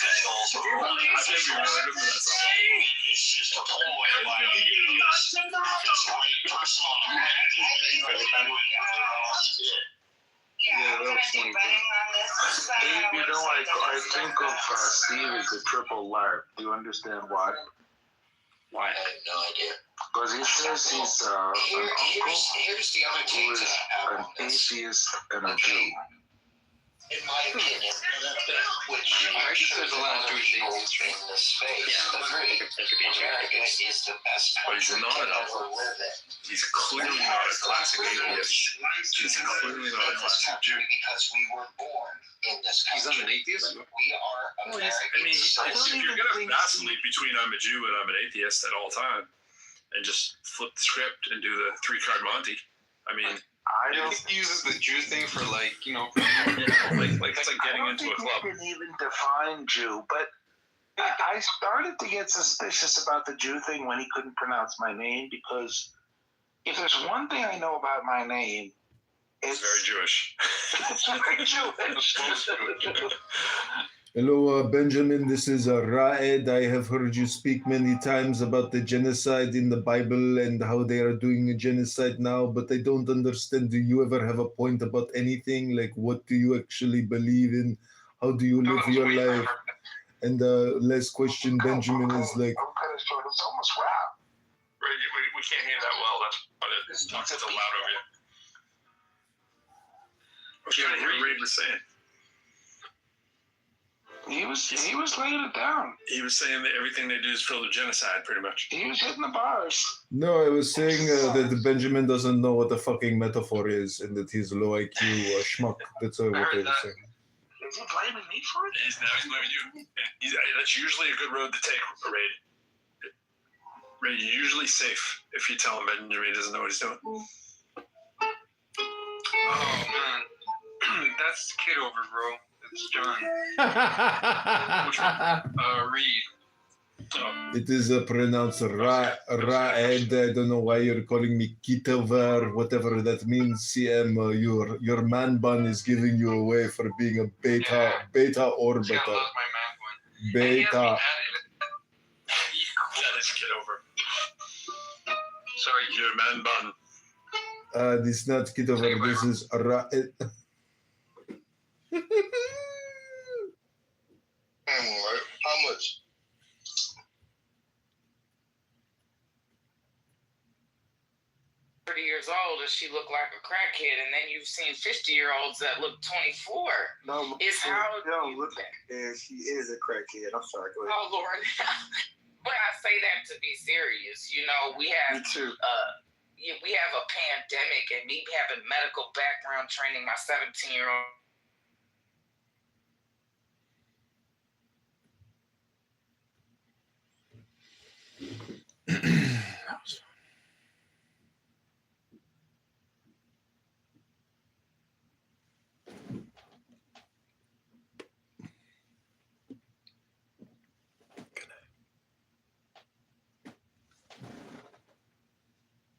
heard of that song. It's just a ploy by it's right personal attack. Yeah, that's one thing. You know, I think of Steve as a triple LARP. Do you understand why? Why? I have no idea. Because he says he's an uncle Here's the other who take is to that. an atheist and a Jew. In my opinion, which I guess there's a lot of Jewish people atheists, right? in this space agree, America is the best But he's country not to an ever live in. He's clearly not a classic atheist. He's clearly not a classic Jew. Because we were born in this He's not country. an atheist? We are Americans. If you're gonna vacillate between I'm a Jew and I'm an atheist at all time, and just flip the script and do the 3-card Monty, I mean. I don't. He uses the Jew thing for like it's like getting into a club. I don't think you can even define Jew, but I started to get suspicious about the Jew thing when he couldn't pronounce my name, because if there's one thing I know about my name, it's very Jewish. It's very Jewish. Hello, Benjamin. This is Raed. I have heard you speak many times about the genocide in the Bible and how they are doing a genocide now, but I don't understand. Do you ever have a point about anything? Like, what do you actually believe in? How do you live your life? And the last question, Benjamin, is like... It's almost rap. We can't hear that well. That's about it. It's so loud over you. What you hear Reed was saying? He was laying it down. He was saying that everything they do is filled with genocide, pretty much. He was hitting the bars. No, I was saying that Benjamin doesn't know what a fucking metaphor is and that he's low IQ schmuck. That's what I was saying. Is he blaming me for it? Now he's blaming you. That's usually a good road to take, Raid. Raid, you're usually safe if you tell him Benjamin doesn't know what he's doing. Oh, man. That's Kitover, bro. It's John. Which one? Reed. It is pronounced Raed. I don't know why you're calling me Kitover, whatever that means. CM, your man bun is giving you away for being a beta orbiter. I love my man bun. Beta. That is Kitover. Sorry, your man bun. This is not Kitover. This is Raed. How much? Years old and she looked like a crackhead, and then you've seen 50-year-olds that look 24. No, It's how don't look at her. She is a crackhead. I'm sorry. Go ahead. Oh Lord. But I say that to be serious. You know, we have Me too. we have a pandemic, and me having medical background training my 17-year-old.